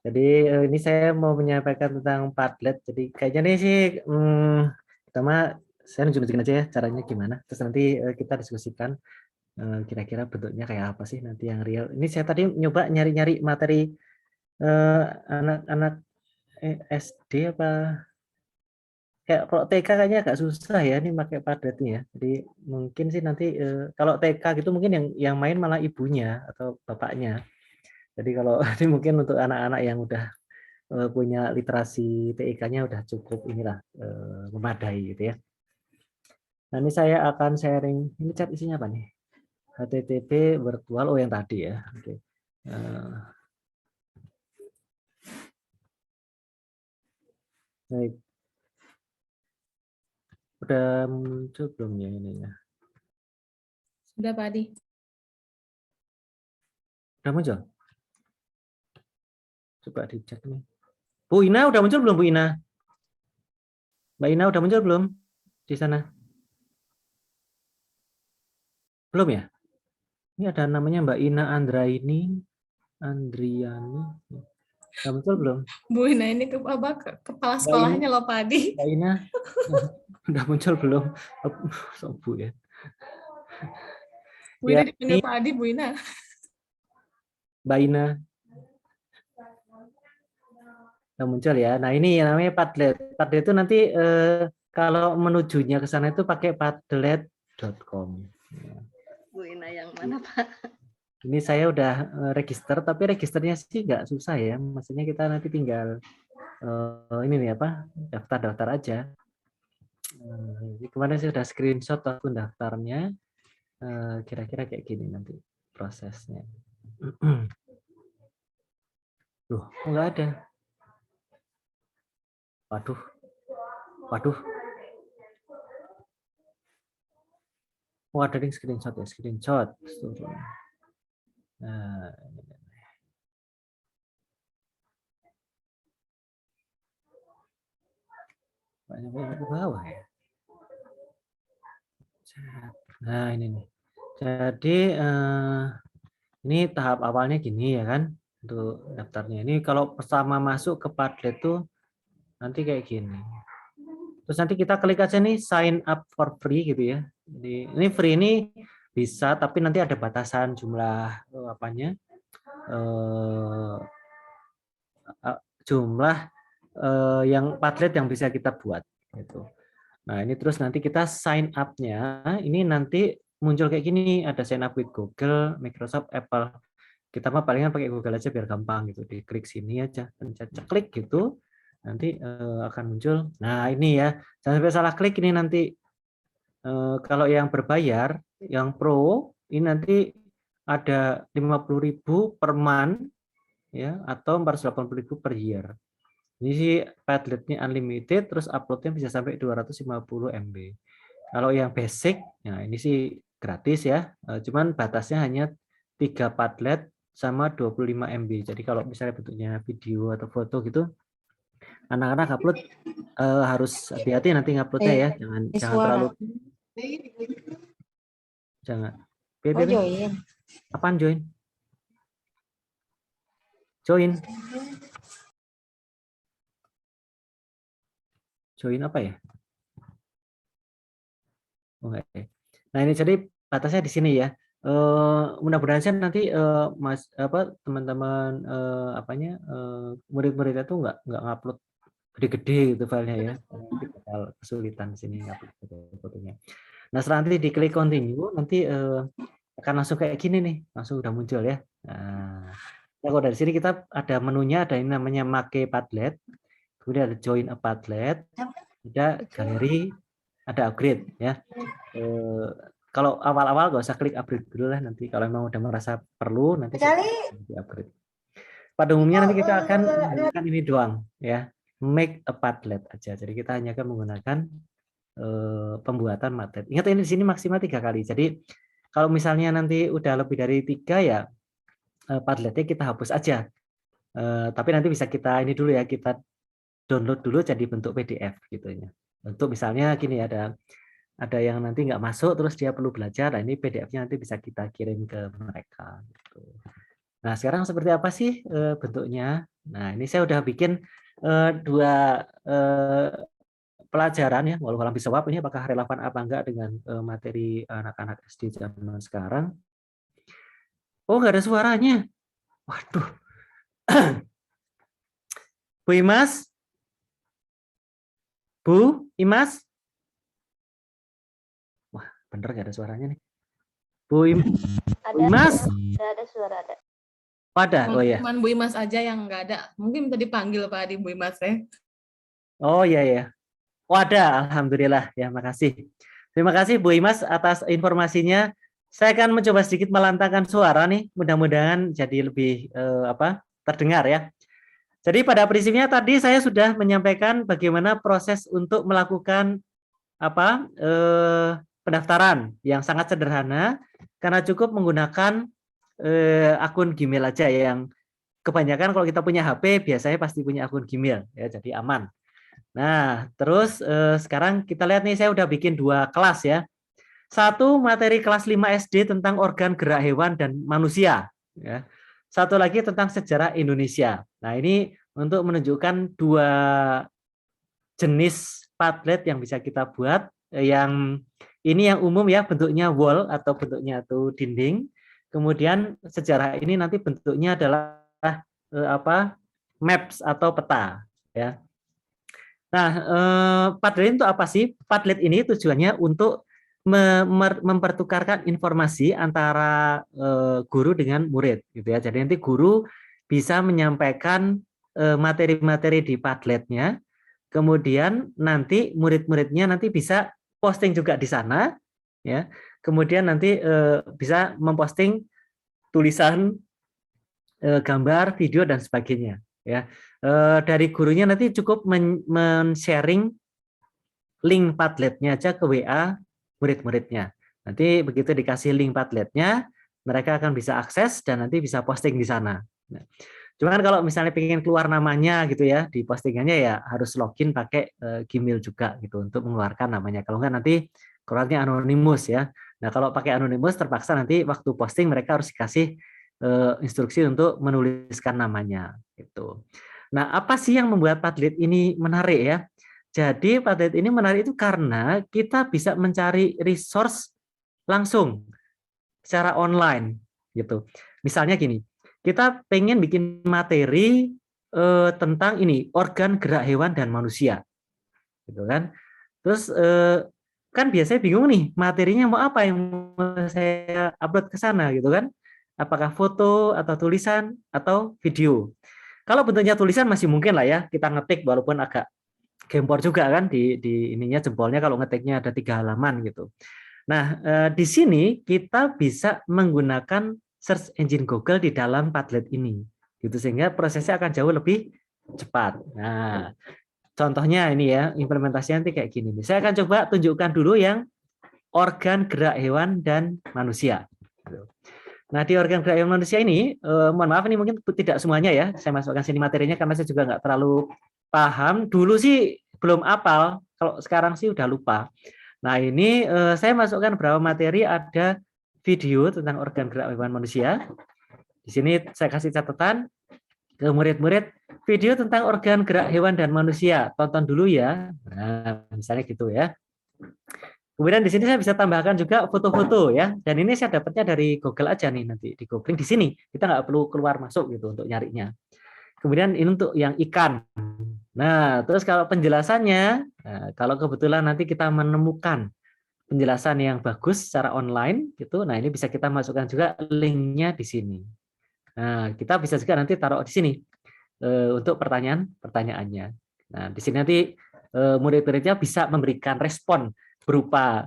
Jadi ini saya mau menyampaikan tentang Padlet. Jadi kayaknya nih sih pertama saya nunjukin aja ya caranya gimana. Terus nanti kita diskusikan kira-kira bentuknya kayak apa sih nanti yang real. Ini saya tadi nyoba nyari-nyari materi anak-anak SD apa kayak kalau TK kayaknya agak susah ya ini pakai Padletnya ya. Jadi mungkin sih nanti kalau TK gitu mungkin yang main malah ibunya atau bapaknya. Jadi kalau ini mungkin untuk anak-anak yang udah punya literasi TIK-nya udah cukup inilah memadai gitu ya. Nah ini saya akan sharing, ini chat isinya apa nih? HTTP virtual, yang tadi ya. Oke. Baik. Udah muncul belum ya ini ya? Sudah Pak Adi. Udah muncul? Coba dicek nih. Bu Ina udah muncul belum Bu Ina? Mbak Ina udah muncul belum di sana? Belum ya? Ini ada namanya Mbak Ina Andriani. Udah muncul belum? Bu Ina ini kepala sekolahnya loh Pak Adi. Mbak Ina udah muncul belum? Bu ya. Bu Ina dipanggil Pak Adi, Bu Ina. Mbak Ina. Udah muncul ya. Nah ini namanya Padlet. Padlet itu nanti kalau menujunya ke sana itu pakai padlet.com. Bu Ina yang mana Pak? Ini saya udah register, tapi registernya sih nggak susah ya. Maksudnya kita nanti tinggal ini nih apa daftar aja. Kemarin saya udah screenshot akun daftarnya. Kira-kira kayak gini nanti prosesnya. Loh, nggak ada. Waduh. Oh, ada yang screenshot ya, screenshot. Nah, banyak ke bawah ya. Nah, ini nih. Jadi ini tahap awalnya gini ya kan untuk daftarnya. Ini kalau pertama masuk ke Padlet tuh nanti kayak gini. Terus nanti kita klik aja nih sign up for free gitu ya. Jadi ini free ini bisa, tapi nanti ada batasan jumlah apanya, jumlah yang Padlet yang bisa kita buat gitu. Nah ini terus nanti kita sign up-nya, ini nanti muncul kayak gini, ada sign up with Google, Microsoft, Apple. Kita mah palingan pakai Google aja biar gampang gitu. Diklik sini aja, pencet klik gitu, nanti akan muncul. Nah ini ya, jangan sampai salah klik ini nanti. Kalau yang berbayar, yang pro, ini nanti ada 50.000 per month ya, atau 480.000 per year. Ini sih Padletnya unlimited, terus uploadnya bisa sampai 250 MB. Kalau yang basic, nah ini sih gratis ya, cuman batasnya hanya 3 Padlet sama 25 MB. Jadi kalau misalnya bentuknya video atau foto gitu, anak-anak upload harus hati-hati nanti nguploadnya ya, jangan terlalu, jangan. join. Apaan join? Join. Join apa ya? Oh, enggak ya. Nah ini jadi batasnya di sini ya. Mudah-mudahan sih nanti mas teman-teman murid-muridnya tuh nggak ngupload gede-gede gitu filenya ya. Nanti bakal kesulitan di sini ngupload foto-fotonya. Nah setelah nanti diklik continue nanti akan langsung kayak gini nih, langsung udah muncul ya. Nah, kalau dari sini kita ada menunya, ada ini namanya Make Padlet, kemudian ada Join a Padlet, ada galeri, ada upgrade ya. Kalau awal-awal gak usah klik upgrade dulu lah, nanti kalau memang udah merasa perlu nanti upgrade. Pada umumnya nanti kita akan menggunakan ini doang ya, make a Padlet aja. Jadi kita hanya akan menggunakan pembuatan Padlet. Ingat ini di sini maksimal 3 kali. Jadi kalau misalnya nanti udah lebih dari 3 ya Padletnya kita hapus aja. Tapi nanti bisa kita ini dulu ya, kita download dulu jadi bentuk PDF gitu ya. Untuk misalnya gini, ada yang nanti nggak masuk terus dia perlu belajar, nah ini PDF-nya nanti bisa kita kirim ke mereka gitu. Nah sekarang seperti apa sih bentuknya? Nah ini saya udah bikin 2 pelajaran ya, walau alam bisawab ini apakah relevan apa enggak dengan materi anak-anak SD zaman sekarang. Oh nggak ada suaranya, waduh. Bu Imas, Bu Imas, wah bener nggak ada suaranya nih. Bu Imas, Ada suara ada. Pada, oh ya. Cuman Bu Imas aja yang nggak ada. Mungkin bisa dipanggil Pak di Bu Imas ya. Oh iya ya. Oh ada, alhamdulillah ya, makasih. Terima kasih Bu Imas atas informasinya. Saya akan mencoba sedikit melantangkan suara nih, mudah-mudahan jadi lebih terdengar ya. Jadi pada prinsipnya tadi saya sudah menyampaikan bagaimana proses untuk melakukan pendaftaran yang sangat sederhana karena cukup menggunakan akun Gmail aja, yang kebanyakan kalau kita punya HP biasanya pasti punya akun Gmail ya, jadi aman. Nah terus sekarang kita lihat nih, saya udah bikin 2 kelas ya. Satu materi kelas 5 SD tentang organ gerak hewan dan manusia ya. Satu lagi tentang sejarah Indonesia. Nah ini untuk menunjukkan 2 jenis Padlet yang bisa kita buat. Yang ini yang umum ya, bentuknya wall atau bentuknya itu dinding. Kemudian sejarah ini nanti bentuknya adalah maps atau peta ya. Nah, Padlet itu apa sih? Padlet ini tujuannya untuk mempertukarkan informasi antara guru dengan murid gitu ya. Jadi nanti guru bisa menyampaikan materi-materi di Padletnya, kemudian nanti murid-muridnya nanti bisa posting juga di sana ya. Kemudian nanti bisa memposting tulisan, gambar, video dan sebagainya ya. Dari gurunya nanti cukup men-sharing link Padletnya aja ke WA murid-muridnya. Nanti begitu dikasih link Padletnya, mereka akan bisa akses dan nanti bisa posting di sana. Nah, cuman kalau misalnya pengen keluar namanya gitu ya, di postingannya ya harus login pakai Gmail juga gitu untuk mengeluarkan namanya. Kalau enggak nanti keluarnya anonimus ya. Nah kalau pakai anonimus terpaksa nanti waktu posting mereka harus dikasih instruksi untuk menuliskan namanya gitu. Nah, apa sih yang membuat Padlet ini menarik ya? Jadi Padlet ini menarik itu karena kita bisa mencari resource langsung secara online gitu. Misalnya gini, kita pengen bikin materi tentang ini organ gerak hewan dan manusia, gitu kan? Terus kan biasanya bingung nih materinya mau apa yang mau saya upload ke sana gitu kan? Apakah foto atau tulisan atau video? Kalau bentuknya tulisan masih mungkin lah ya kita ngetik walaupun agak gempor juga kan di ininya jempolnya kalau ngetiknya ada 3 halaman gitu. Nah, di sini kita bisa menggunakan search engine Google di dalam Padlet ini, gitu sehingga prosesnya akan jauh lebih cepat. Nah, contohnya ini ya implementasinya nanti kayak gini. Saya akan coba tunjukkan dulu yang organ gerak hewan dan manusia. Nah, di organ gerak hewan manusia ini, mohon maaf ini mungkin tidak semuanya ya, saya masukkan sini materinya karena saya juga nggak terlalu paham. Dulu sih belum apal, kalau sekarang sih udah lupa. Nah, ini saya masukkan beberapa materi, ada video tentang organ gerak hewan manusia. Di sini saya kasih catatan ke murid-murid, video tentang organ gerak hewan dan manusia, tonton dulu ya. Nah, misalnya gitu ya. Kemudian di sini saya bisa tambahkan juga foto-foto ya. Dan ini saya dapatnya dari Google aja nih, nanti di googling di sini. Kita nggak perlu keluar masuk gitu untuk nyarinya. Kemudian ini untuk yang ikan. Nah, terus kalau penjelasannya, kalau kebetulan nanti kita menemukan penjelasan yang bagus secara online gitu, nah ini bisa kita masukkan juga linknya di sini. Nah, kita bisa juga nanti taruh di sini untuk pertanyaannya. Nah, di sini nanti murid-muridnya bisa memberikan respon berupa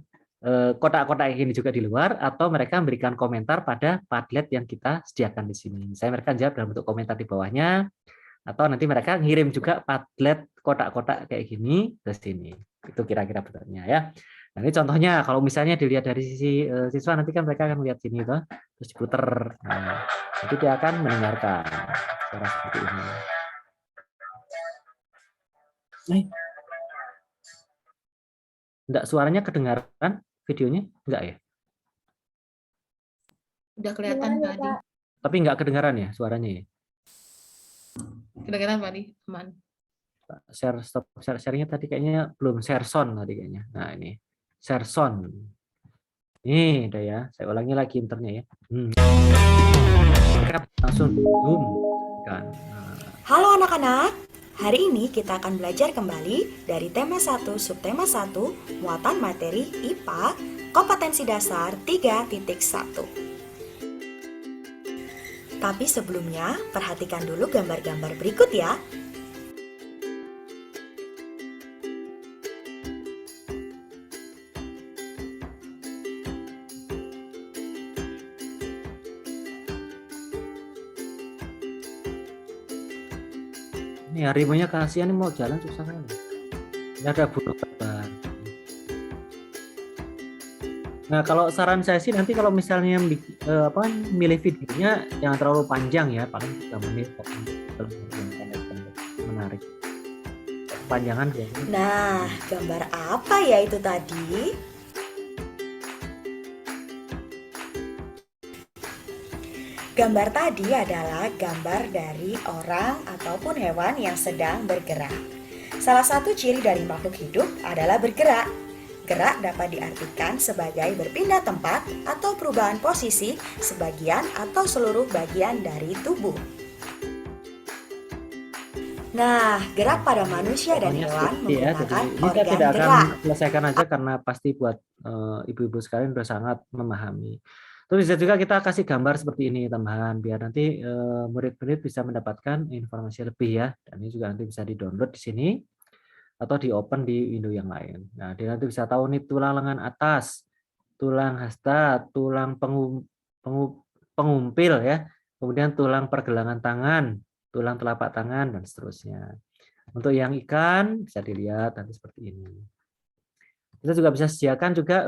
kotak-kotak ini juga di luar, atau mereka memberikan komentar pada Padlet yang kita sediakan di sini. Saya mereka jawab dalam bentuk komentar di bawahnya, atau nanti mereka ngirim juga Padlet kotak-kotak kayak gini ke sini. Itu kira-kira bentuknya ya. Nah, ini contohnya kalau misalnya dilihat dari sisi siswa, nanti kan mereka akan melihat sini tuh, terus diputer. Nah, nanti dia akan mendengarkan suara seperti ini. Enggak, suaranya kedengaran, videonya enggak ya? Udah kelihatan Pak Adi. Tapi enggak kedengaran ya suaranya ya? Kedengaran Pak Adi, aman. Share stop sharingnya tadi kayaknya belum share sound tadi kayaknya. Nah, ini share sound. Ini udah ya, saya ulangi lagi internya ya. Langsung boom kan. Halo anak-anak, hari ini kita akan belajar kembali dari tema 1 subtema 1 muatan materi IPA kompetensi dasar 3.1. Tapi sebelumnya, perhatikan dulu gambar-gambar berikut ya. Ini harimaunya kasihan nih, mau jalan susah kan. Ini ada burung terbang. Nah, kalau saran saya sih nanti kalau misalnya milih videonya jangan terlalu panjang ya, paling 3 menit menarik. Panjangan ya. Nah, gambar apa ya itu tadi? Gambar tadi adalah gambar dari orang ataupun hewan yang sedang bergerak. Salah satu ciri dari makhluk hidup adalah bergerak. Gerak dapat diartikan sebagai berpindah tempat atau perubahan posisi sebagian atau seluruh bagian dari tubuh. Nah, gerak pada manusia dan hewan menggunakan ini organ tidak gerak. akan selesaikan aja karena pasti buat ibu-ibu sekalian sudah sangat memahami. Terus bisa juga kita kasih gambar seperti ini tambahan biar nanti murid-murid bisa mendapatkan informasi lebih ya. Dan ini juga nanti bisa di-download di sini atau di-open di window yang lain. Nah, dia nanti bisa tahu nih tulang lengan atas, tulang hasta, tulang pengumpil ya. Kemudian tulang pergelangan tangan, tulang telapak tangan dan seterusnya. Untuk yang ikan bisa dilihat nanti seperti ini. Kita juga bisa sediakan juga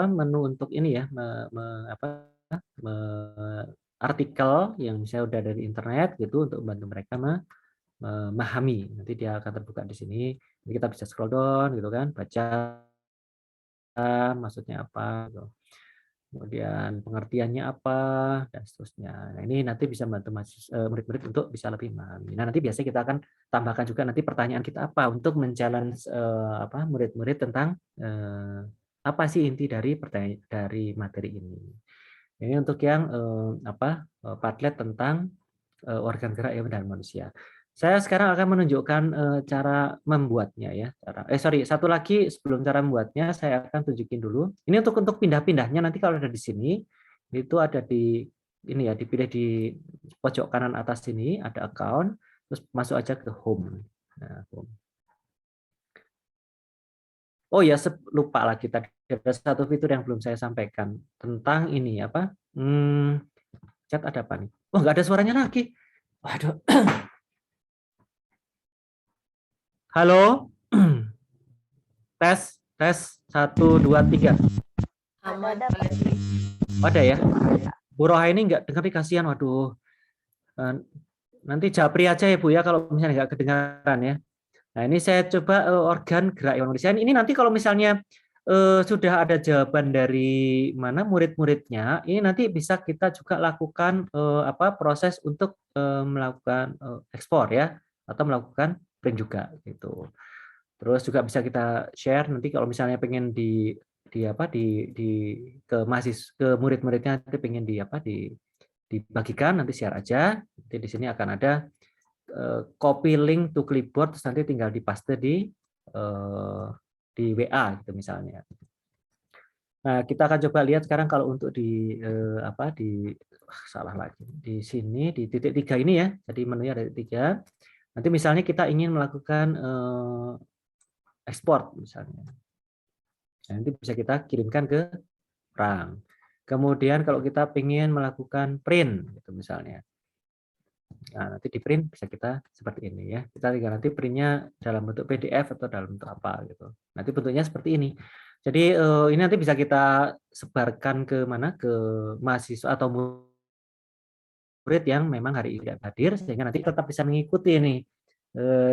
menu untuk ini ya, artikel yang misalnya udah dari internet gitu untuk membantu mereka memahami. Nanti dia akan terbuka di sini. Jadi kita bisa scroll down gitu kan, baca maksudnya apa gitu. kemudian pengertiannya apa, dan seterusnya. Nah, ini nanti bisa membantu murid-murid untuk bisa lebih memahami. Nah, nanti biasanya kita akan tambahkan juga nanti pertanyaan kita apa untuk men-challenge murid-murid tentang apa sih inti dari pertanyaan dari materi ini. Ini untuk yang Padlet tentang organ gerak hewan dan manusia. Saya sekarang akan menunjukkan cara membuatnya ya. Satu lagi sebelum cara membuatnya saya akan tunjukin dulu. Ini untuk pindah-pindahnya nanti kalau ada di sini itu ada di ini ya, dipilih di pojok kanan atas sini ada account, terus masuk aja ke home. Nah, home. Oh ya, lupa lagi tadi ada satu fitur yang belum saya sampaikan tentang ini apa? Chat ada apa nih? Oh, nggak ada suaranya lagi. Waduh. Halo, tes 1 2 3. Aman. Ada ya. Bu Roha ini nggak dengar nih, kasihan. Waduh. Nanti japri aja ya Bu ya kalau misalnya nggak kedengaran ya. Nah ini saya coba organ gerak hewan manusia. Ini nanti kalau misalnya sudah ada jawaban dari mana murid-muridnya, ini nanti bisa kita juga lakukan proses untuk melakukan ekspor ya, atau melakukan print juga gitu. Terus juga bisa kita share nanti kalau misalnya pengen ke murid-muridnya nanti pengen dibagikan, nanti share aja. Nanti di sini akan ada copy link to clipboard, terus nanti tinggal dipaste di WA gitu misalnya. Nah, kita akan coba lihat sekarang kalau untuk di sini di titik 3 ini ya. Jadi menunya ada titik 3. Nanti misalnya kita ingin melakukan ekspor misalnya. Nah, nanti bisa kita kirimkan ke orang. Kemudian kalau kita ingin melakukan print gitu misalnya. Nah, nanti di print bisa kita seperti ini ya. Kita tinggal nanti printnya dalam bentuk PDF atau dalam bentuk apa gitu. Nanti bentuknya seperti ini. Jadi ini nanti bisa kita sebarkan ke mana, ke mahasiswa atau murid yang memang hari ini tidak hadir, sehingga nanti tetap bisa mengikuti ini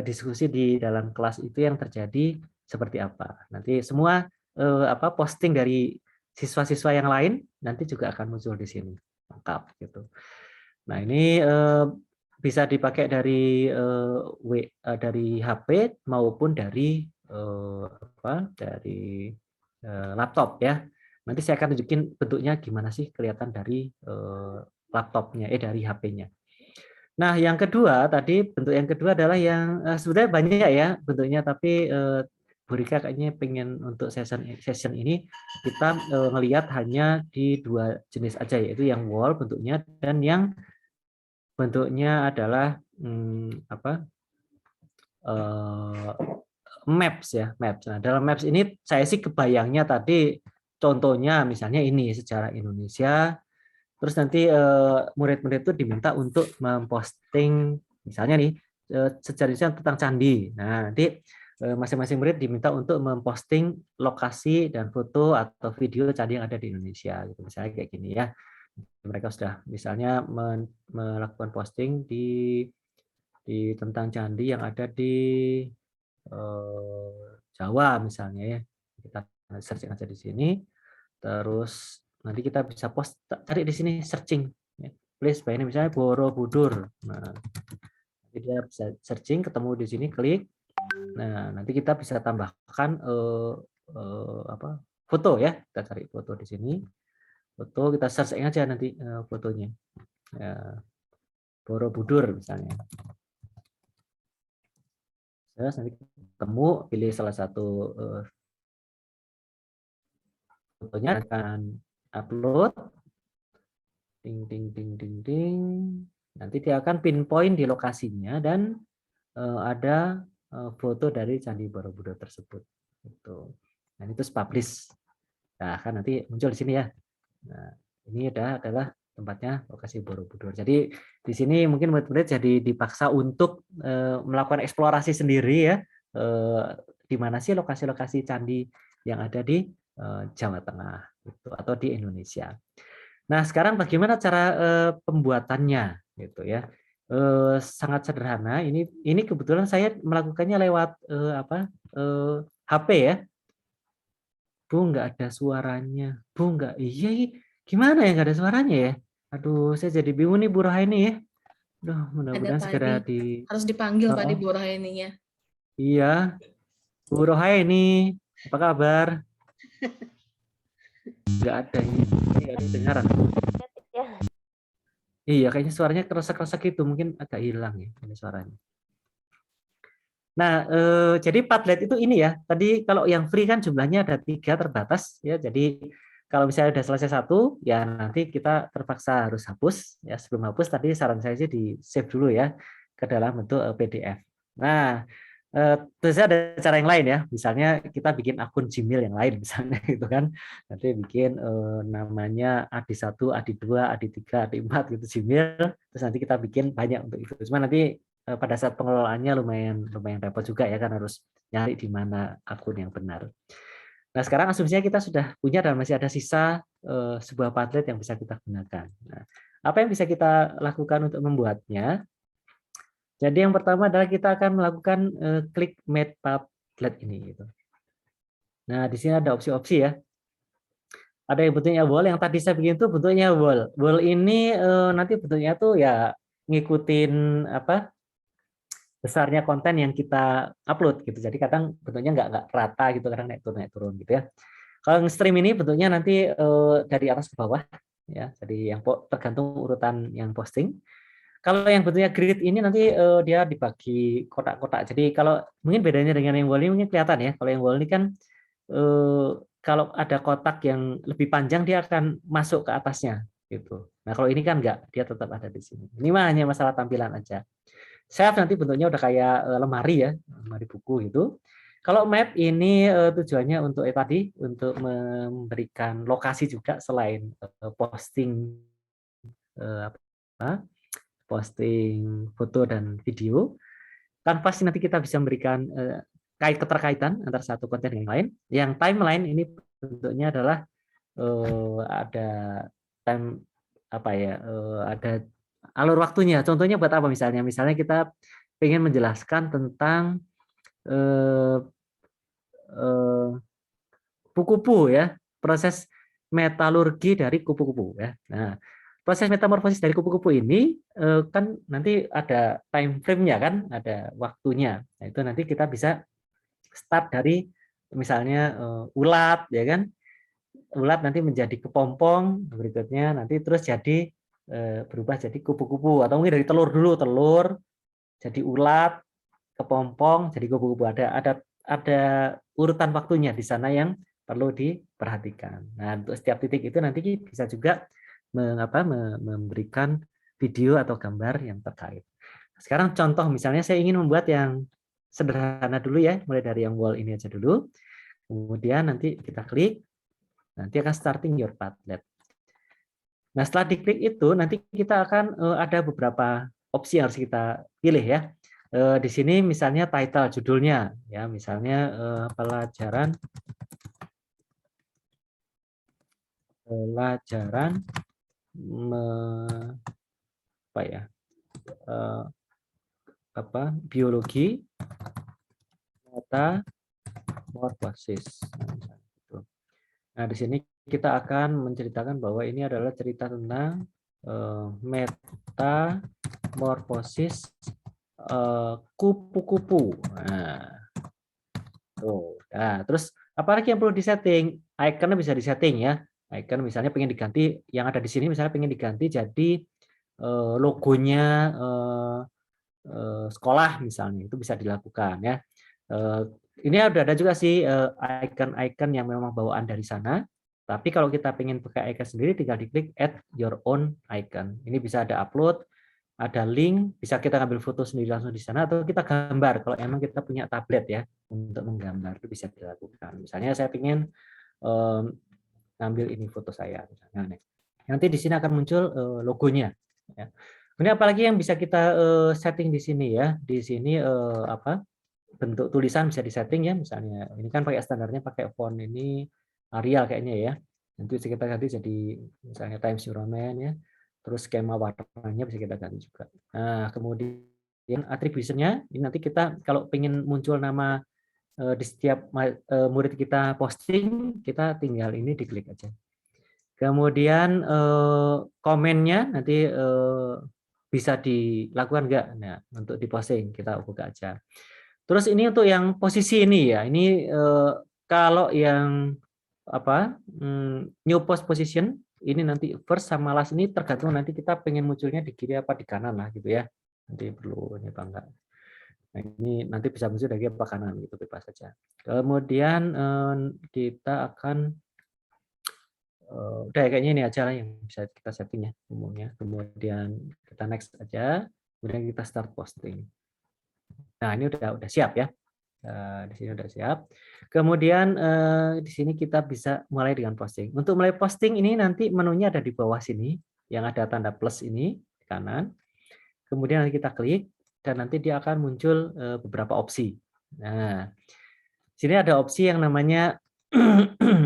diskusi di dalam kelas itu yang terjadi seperti apa. Nanti semua posting dari siswa-siswa yang lain nanti juga akan muncul di sini lengkap gitu. Nah ini bisa dipakai dari dari HP maupun dari laptop ya. Nanti saya akan tunjukin bentuknya gimana sih kelihatan dari laptopnya, dari HP-nya. Nah yang kedua tadi, bentuk yang kedua adalah yang sebenarnya banyak ya bentuknya, tapi Bu Rika kayaknya pengen untuk session ini kita ngelihat hanya di 2 jenis aja, yaitu yang wall bentuknya dan yang bentuknya adalah maps ya, maps. Nah, dalam maps ini saya sih kebayangnya tadi contohnya misalnya ini sejarah Indonesia. Terus nanti murid-murid itu diminta untuk memposting misalnya nih sejarah Indonesia tentang candi. Nah, nanti masing-masing murid diminta untuk memposting lokasi dan foto atau video candi yang ada di Indonesia gitu. Misalnya kayak gini ya. Mereka sudah misalnya melakukan posting di tentang candi yang ada di Jawa misalnya ya. Kita searching aja di sini. Terus nanti kita bisa post, cari di sini searching ya. Please by ini misalnya Borobudur. Nah, dia bisa searching, ketemu di sini, klik. Nah, nanti kita bisa tambahkan foto ya. Kita cari foto di sini. Foto kita search aja nanti fotonya. Ya, Borobudur misalnya. Terus nanti ketemu, pilih salah satu fotonya, akan upload. Ding ding ding ding ding. Nanti dia akan pinpoint di lokasinya dan ada foto dari Candi Borobudur tersebut. Gitu. Nah, itu publish. Nah, kan nanti muncul di sini ya. Nah, ini adalah tempatnya lokasi Borobudur. Jadi di sini mungkin murid-murid jadi dipaksa untuk melakukan eksplorasi sendiri ya. Di mana sih lokasi-lokasi candi yang ada di Jawa Tengah gitu, atau di Indonesia. Nah, sekarang bagaimana cara pembuatannya gitu ya. Sangat sederhana. Ini kebetulan saya melakukannya lewat HP ya. Bu, nggak ada suaranya. Bu, nggak. Iya, Gimana ya nggak ada suaranya ya? Aduh, saya jadi bingung nih Bu Rohaini ya. Aduh, Ada mudah-mudahan Pak segera Adi. Harus dipanggil Pak Adi Oh, Bu Rohaininya. iya, Bu Rohaini, apa kabar? Nggak ada ini. Nggak ada dengaran. Iya, kayaknya suaranya kerasa-kerasa gitu. Mungkin agak hilang ya ini suaranya. Nah, jadi Padlet itu ini ya. Tadi kalau yang free kan jumlahnya ada 3 terbatas ya. Jadi kalau misalnya udah selesai satu, ya nanti kita terpaksa harus hapus. Ya sebelum hapus tadi saran saya sih di save dulu ya ke dalam bentuk PDF. Nah, terus ada cara yang lain ya. Misalnya kita bikin akun Gmail yang lain misalnya gitu kan. Nanti bikin namanya AD1, AD2, AD3, AD4 gitu Gmail. Terus nanti kita bikin banyak untuk itu. Cuma nanti pada saat pengelolaannya lumayan repot juga ya, kan harus nyari di mana akun yang benar. Nah, sekarang asumsinya kita sudah punya dan masih ada sisa sebuah Padlet yang bisa kita gunakan. Nah, apa yang bisa kita lakukan untuk membuatnya? Jadi yang pertama adalah kita akan melakukan klik Make Padlet ini gitu. Nah, di sini ada opsi-opsi ya. Ada yang bentuknya wall, yang tadi saya bikin itu bentuknya wall. Wall ini nanti bentuknya tuh ya ngikutin apa? Besarnya konten yang kita upload gitu. Jadi kadang bentuknya nggak rata gitu, kadang naik turun gitu ya. Kalau stream ini bentuknya nanti dari atas ke bawah ya. Jadi yang tergantung urutan yang posting. Kalau yang bentuknya grid ini nanti dia dibagi kotak-kotak. Jadi kalau mungkin bedanya dengan yang wall ini mungkin kelihatan ya. Kalau yang wall ini kan kalau ada kotak yang lebih panjang dia akan masuk ke atasnya gitu. Nah, kalau ini kan enggak, dia tetap ada di sini. Ini mah hanya masalah tampilan aja. Shelf nanti bentuknya udah kayak lemari ya, lemari buku gitu. Kalau map ini tujuannya untuk tadi untuk memberikan lokasi juga selain posting posting foto dan video. Kan pasti nanti kita bisa memberikan keterkaitan antara satu konten dengan yang lain. Yang timeline ini bentuknya adalah ada time apa ya, ada alur waktunya. Contohnya buat apa misalnya? Misalnya kita ingin menjelaskan tentang kupu-kupu ya, proses metalurgi dari kupu-kupu ya. Nah, proses metamorfosis dari kupu-kupu ini kan nanti ada time frame-nya kan, ada waktunya. Nah, itu nanti kita bisa start dari misalnya ulat ya kan. Ulat nanti menjadi kepompong, berikutnya nanti terus jadi berubah jadi kupu-kupu, atau mungkin dari telur dulu, telur jadi ulat, kepompong jadi kupu-kupu. Ada urutan waktunya di sana yang perlu diperhatikan. Nah, untuk setiap titik itu nanti bisa juga memberikan video atau gambar yang terkait. Sekarang contoh misalnya saya ingin membuat yang sederhana dulu ya, mulai dari yang wall ini aja dulu. Kemudian nanti kita klik, nanti akan starting your Padlet. Nah, setelah diklik itu nanti kita akan ada beberapa opsi yang harus kita pilih ya. Di sini misalnya title, judulnya ya, misalnya pelajaran apa ya, biologi metamorfosis. Nah, di sini kita akan menceritakan bahwa ini adalah cerita tentang metamorfosis kupu-kupu. Nah, terus apalagi yang perlu disetting? Ikonnya bisa disetting ya. Icon misalnya pengen diganti, yang ada di sini misalnya pengen diganti jadi logonya sekolah misalnya, itu bisa dilakukan ya. Ini ada juga sih icon-icon yang memang bawaan dari sana. Tapi kalau kita pengen pakai icon sendiri, tinggal diklik add your own icon. Ini bisa ada upload, ada link, bisa kita ngambil foto sendiri langsung di sana, atau kita gambar kalau emang kita punya tablet ya untuk menggambar, itu bisa dilakukan. Misalnya saya pengen ngambil ini foto saya, misalnya. Nanti di sini akan muncul logonya. Ya. Ini apalagi yang bisa kita setting di sini ya. Di sini bentuk tulisan bisa disetting ya, misalnya ini kan pakai standarnya pakai font ini Arial kayaknya ya. Nanti bisa kita ganti jadi misalnya Times New Roman ya. Terus skema warnanya bisa kita ganti juga. Nah, kemudian attribution-nya ini nanti kita kalau pengen muncul nama di setiap murid kita posting, kita tinggal ini diklik aja. Kemudian komennya nanti bisa dilakukan enggak? Nah, untuk diposting kita buka aja. Terus ini untuk yang posisi ini ya. Ini kalau yang apa? New post position ini nanti first sama last ini tergantung nanti kita pengen munculnya di kiri apa di kanan lah gitu ya. Nanti perlu ini apa enggak. Nah, ini nanti bisa muncul dari apa kanan gitu bebas saja. Kemudian kita akan udah kayaknya ini aja lah yang bisa kita setting ya umumnya. Kemudian kita next aja, kemudian kita start posting. Nah, ini udah siap ya. Di sini udah siap. Kemudian di sini kita bisa mulai dengan posting. Untuk mulai posting ini nanti menunya ada di bawah sini yang ada tanda plus ini di kanan. Kemudian nanti kita klik dan nanti dia akan muncul beberapa opsi. Nah, sini ada opsi yang namanya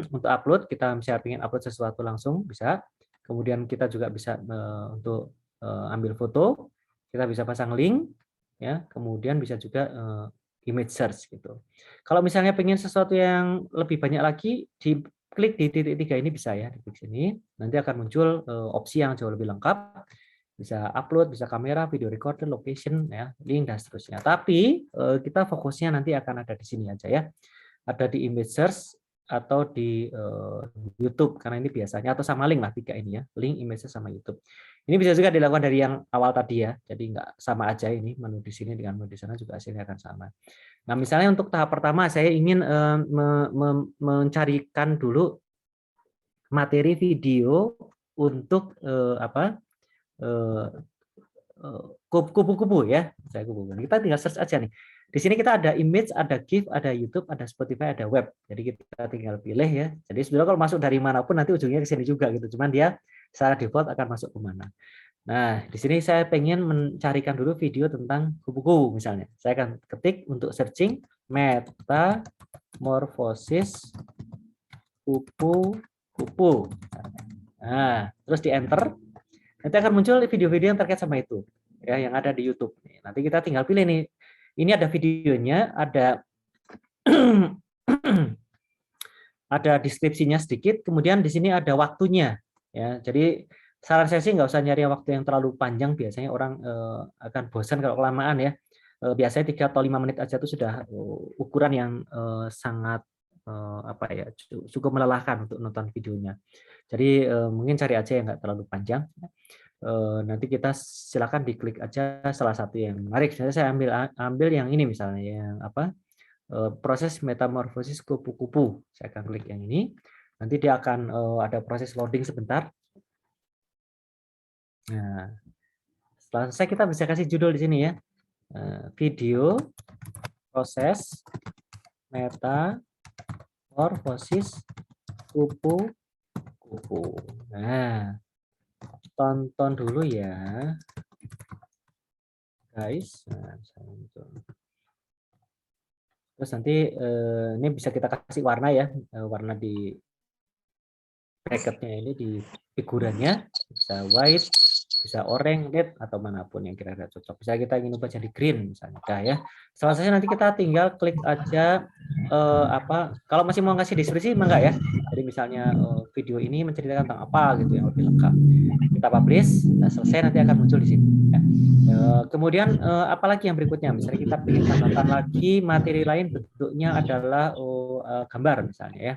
untuk upload, kita misalnya ingin upload sesuatu langsung bisa. Kemudian kita juga bisa untuk ambil foto, kita bisa pasang link, ya. Kemudian bisa juga image search gitu. Kalau misalnya pengen sesuatu yang lebih banyak lagi, diklik di titik 3 ini bisa ya, di klik sini. Nanti akan muncul opsi yang jauh lebih lengkap. Bisa upload, bisa kamera, video recorder, location, ya, link dan seterusnya. Tapi kita fokusnya nanti akan ada di sini aja ya. Ada di image search atau di YouTube karena ini biasanya atau sama link lah 3 ini ya, link, image sama YouTube. Ini bisa juga dilakukan dari yang awal tadi ya, jadi nggak sama aja ini menu di sini dengan menu di sana juga hasilnya akan sama. Nah misalnya untuk tahap pertama saya ingin mencarikan dulu materi video untuk kupu-kupu ya, saya kupu-kupu. Kita tinggal search aja nih. Di sini kita ada image, ada GIF, ada YouTube, ada Spotify, ada web. Jadi kita tinggal pilih ya. Jadi sebenarnya kalau masuk dari manapun nanti ujungnya ke sini juga gitu. Cuman dia secara default akan masuk ke mana. Nah, di sini saya pengen mencarikan dulu video tentang kupu-kupu misalnya. Saya akan ketik untuk searching metamorphosis kupu-kupu. Nah, terus di enter. Nanti akan muncul video-video yang terkait sama itu ya, yang ada di YouTube. Nanti kita tinggal pilih nih. Ini ada videonya, ada ada deskripsinya sedikit, kemudian di sini ada waktunya ya. Jadi saran saya sih nggak usah nyari waktu yang terlalu panjang, biasanya orang akan bosan kalau kelamaan ya. Biasanya 3 atau 5 menit aja itu sudah ukuran yang sangat cukup melelahkan untuk nonton videonya. Jadi mungkin cari aja yang nggak terlalu panjang. Nanti kita silakan diklik aja salah satu yang menarik. Saya ambil yang ini misalnya, yang proses metamorfosis kupu-kupu. Saya akan klik yang ini. Nanti dia akan ada proses loading sebentar. Nah, setelah selesai kita bisa kasih judul di sini ya. Video proses metamorfosis kupu-kupu. Nah, tonton dulu ya, guys. Nah, terus nanti ini bisa kita kasih warna ya, warna di bracketnya ini di figurannya, bisa white, bisa orange, red, atau manapun yang kira-kira cocok. Bisa kita ingin ubah jadi green misalnya, ya. Setelah selesai nanti kita tinggal klik aja kalau masih mau ngasih deskripsi enggak ya. Jadi misalnya video ini menceritakan tentang apa gitu yang lebih lengkap. Kita publish, nah selesai nanti akan muncul di sini. Ya. Kemudian apalagi yang berikutnya, misalnya kita ingin tambahkan lagi materi lain, bentuknya adalah gambar misalnya ya.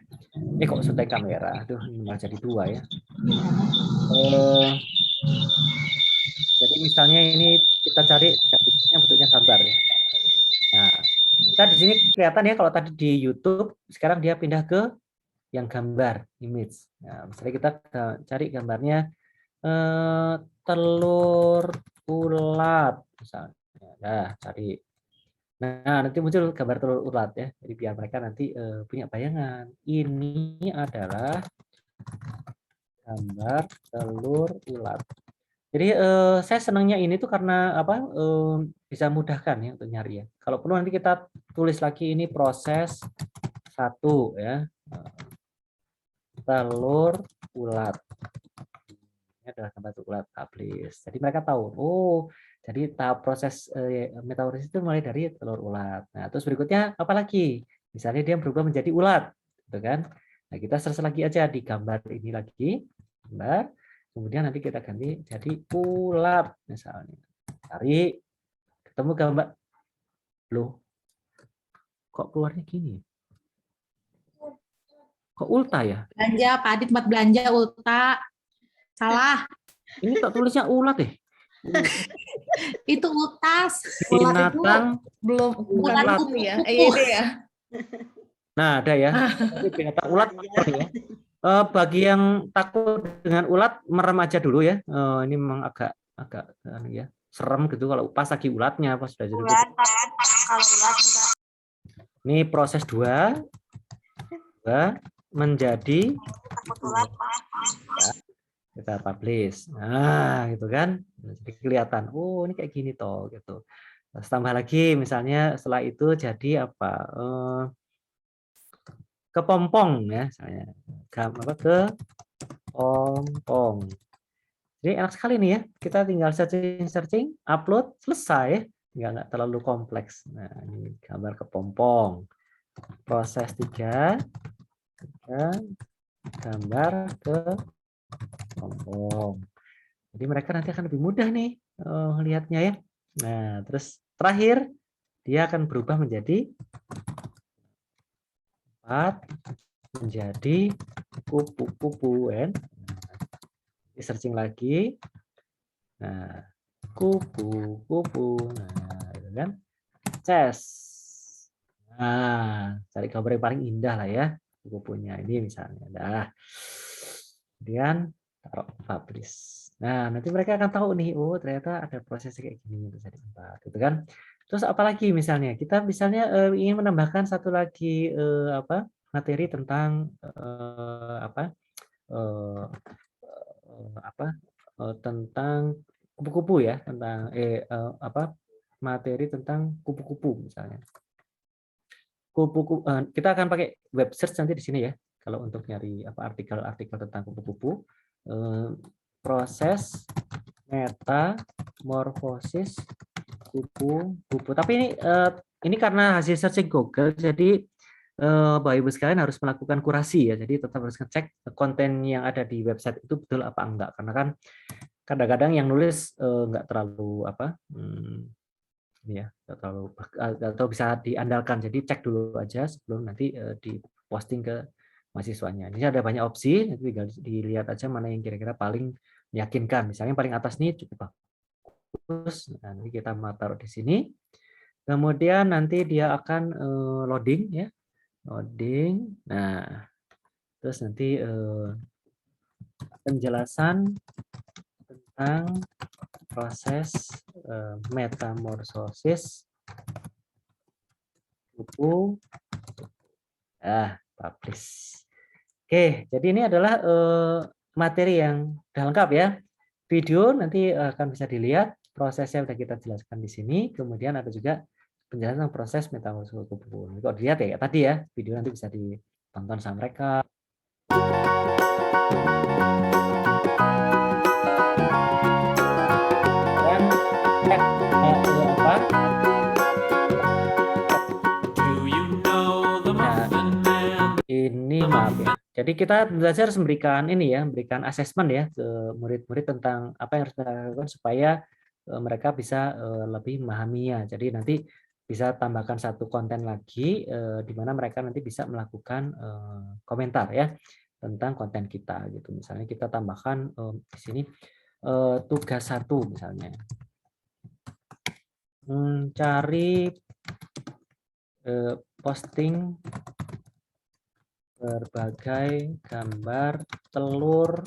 Kok setting kamera, aduh ini malah jadi 2 ya. Jadi misalnya ini kita cari bentuknya gambar ya. Nah, kita di sini kelihatan ya kalau tadi di YouTube, sekarang dia pindah ke yang gambar, image. Nah, misalnya kita cari gambarnya telur ulat misalnya. Nah, cari. Nah, nanti muncul gambar telur ulat ya. Jadi biar mereka nanti punya bayangan. Ini adalah gambar telur ulat. Jadi saya senangnya ini tuh karena bisa mudahkan ya untuk nyari ya. Kalau perlu nanti kita tulis lagi ini proses 1 ya. Telur ulat. Ini adalah gambar telur ulat, publish. Jadi mereka tahu, oh, jadi tahap proses metamorfosis itu mulai dari telur ulat. Nah, terus berikutnya apa lagi? Misalnya dia berubah menjadi ulat, gitu kan? Nah, kita search lagi aja di gambar ini lagi. gambar, kemudian nanti kita ganti jadi ulat misalnya. Cari, ketemu gambar. Loh, kok keluarnya gini? Kok ulta ya? Belanja, Pak Adit buat belanja ulta. Salah. Ini kok tulisnya ulat deh. Itu ultas. Binatang Belum bukan ulat. itu ya. EYD ya. Nah, ada ya. Jadi binatang ulat ya. Bagi yang takut dengan ulat, merem aja dulu ya. Ini memang agak ya serem gitu kalau pas lagi ulatnya pas sudah jadi. Ini proses 2 menjadi kita publish. Nah, gitu kan. Jadi kelihatan. Oh, ini kayak gini toh gitu. Terus tambah lagi misalnya setelah itu jadi apa? Kepompong ya, misalnya. Ke pompong. Jadi enak sekali nih ya. Kita tinggal searching, upload, selesai. Nggak terlalu kompleks. Nah, ini gambar kepompong. Proses 3. Gambar ke pompong. Jadi mereka nanti akan lebih mudah nih melihatnya ya. Nah, terus terakhir dia akan berubah menjadi 4 menjadi kupu-kupu kan. Searching lagi. Nah, kupu-kupu. Nah, gitu kan. Chess. Nah, cari gambar yang paling indah lah ya. Kupu-kupunya ini misalnya. Nah, kemudian taruh publish. Nah, nanti mereka akan tahu nih, oh ternyata ada proses kayak gini bisa diempat, gitu kan. Terus apalagi misalnya kita misalnya ingin menambahkan satu lagi materi tentang tentang kupu-kupu ya, tentang materi tentang kupu-kupu misalnya. Kupu-kupu kita akan pakai web search nanti di sini ya. Kalau untuk nyari artikel-artikel tentang kupu-kupu, proses metamorfosis kupu-kupu. Tapi ini karena hasil searching Google, jadi Bapak Ibu sekalian harus melakukan kurasi ya. Jadi tetap harus ngecek konten yang ada di website itu betul apa enggak. Karena kan kadang-kadang yang nulis enggak terlalu atau bisa diandalkan. Jadi cek dulu aja sebelum nanti diposting ke mahasiswanya. Ini ada banyak opsi, nanti tinggal dilihat aja mana yang kira-kira paling meyakinkan. Misalnya yang paling atas ini cukup bagus. Nah, nanti kita mau taruh di sini. Kemudian nanti dia akan loading ya. Loading. Nah, terus nanti penjelasan tentang proses metamorfosis kupu. Publish. Oke, jadi ini adalah materi yang sudah lengkap ya. Video nanti akan bisa dilihat, prosesnya sudah kita jelaskan di sini. Kemudian ada juga penjelasan proses metamorfosis kupu-kupu. Kalau dilihat ya tadi ya, video nanti bisa ditonton sama mereka. Ini maaf ya. Jadi kita belajar harus memberikan ini ya, memberikan asesmen ya ke murid-murid tentang apa yang harus mereka lakukan supaya mereka bisa lebih memahaminya. Jadi nanti bisa tambahkan satu konten lagi di mana mereka nanti bisa melakukan komentar ya tentang konten kita gitu. Misalnya kita tambahkan di sini tugas 1 misalnya. Cari posting berbagai gambar telur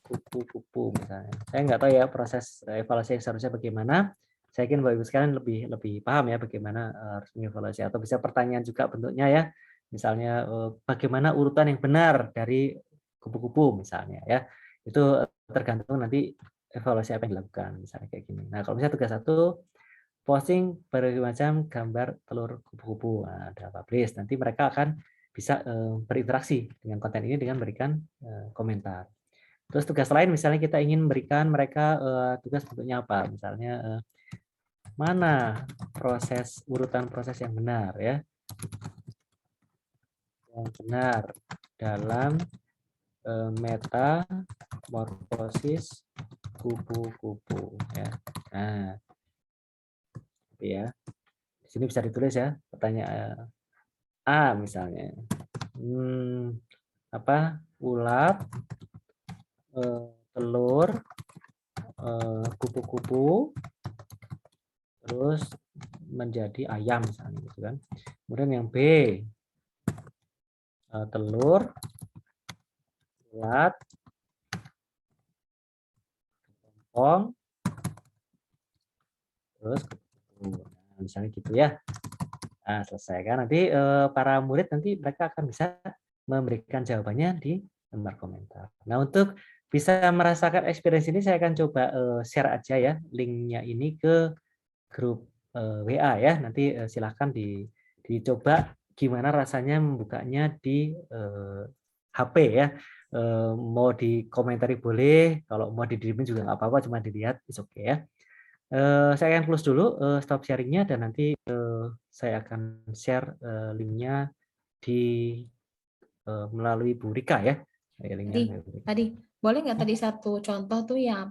kupu-kupu misalnya. Saya nggak tahu ya proses evaluasi yang seharusnya bagaimana. Saya yakin Bapak Ibu sekalian lebih paham ya bagaimana harus mengevaluasi, atau bisa pertanyaan juga bentuknya ya. Misalnya bagaimana urutan yang benar dari kupu-kupu misalnya ya. Itu tergantung nanti evaluasi apa yang dilakukan misalnya kayak gini. Nah, kalau misalnya tugas 1 posting berbagai macam gambar telur kupu-kupu. Nah, ada publish. Nanti mereka akan bisa berinteraksi dengan konten ini dengan memberikan komentar. Terus tugas lain misalnya kita ingin memberikan mereka tugas bentuknya apa? Misalnya mana urutan proses yang benar ya. Yang benar dalam metamorfosis kupu-kupu ya. Nah, ya. Di sini bisa ditulis ya pertanyaan A misalnya. Ulat, telur, kupu-kupu, terus menjadi ayam misalnya gitu kan. Kemudian yang B, telur, ulat, kepompong, terus kupu-kupu. Nah, misalnya gitu ya. Nah, selesai kan. Nanti para murid nanti mereka akan bisa memberikan jawabannya di lembar komentar. Nah, untuk bisa merasakan experience ini saya akan coba share aja ya linknya ini ke grup WA ya. Nanti silahkan dicoba gimana rasanya membukanya di HP ya. Mau dikomentari boleh, kalau mau didiemin juga nggak apa-apa, cuma dilihat, is oke ya. Saya akan close dulu stop sharingnya dan nanti saya akan share linknya di melalui Bu Rika ya. Tadi boleh nggak tadi satu contoh tuh yang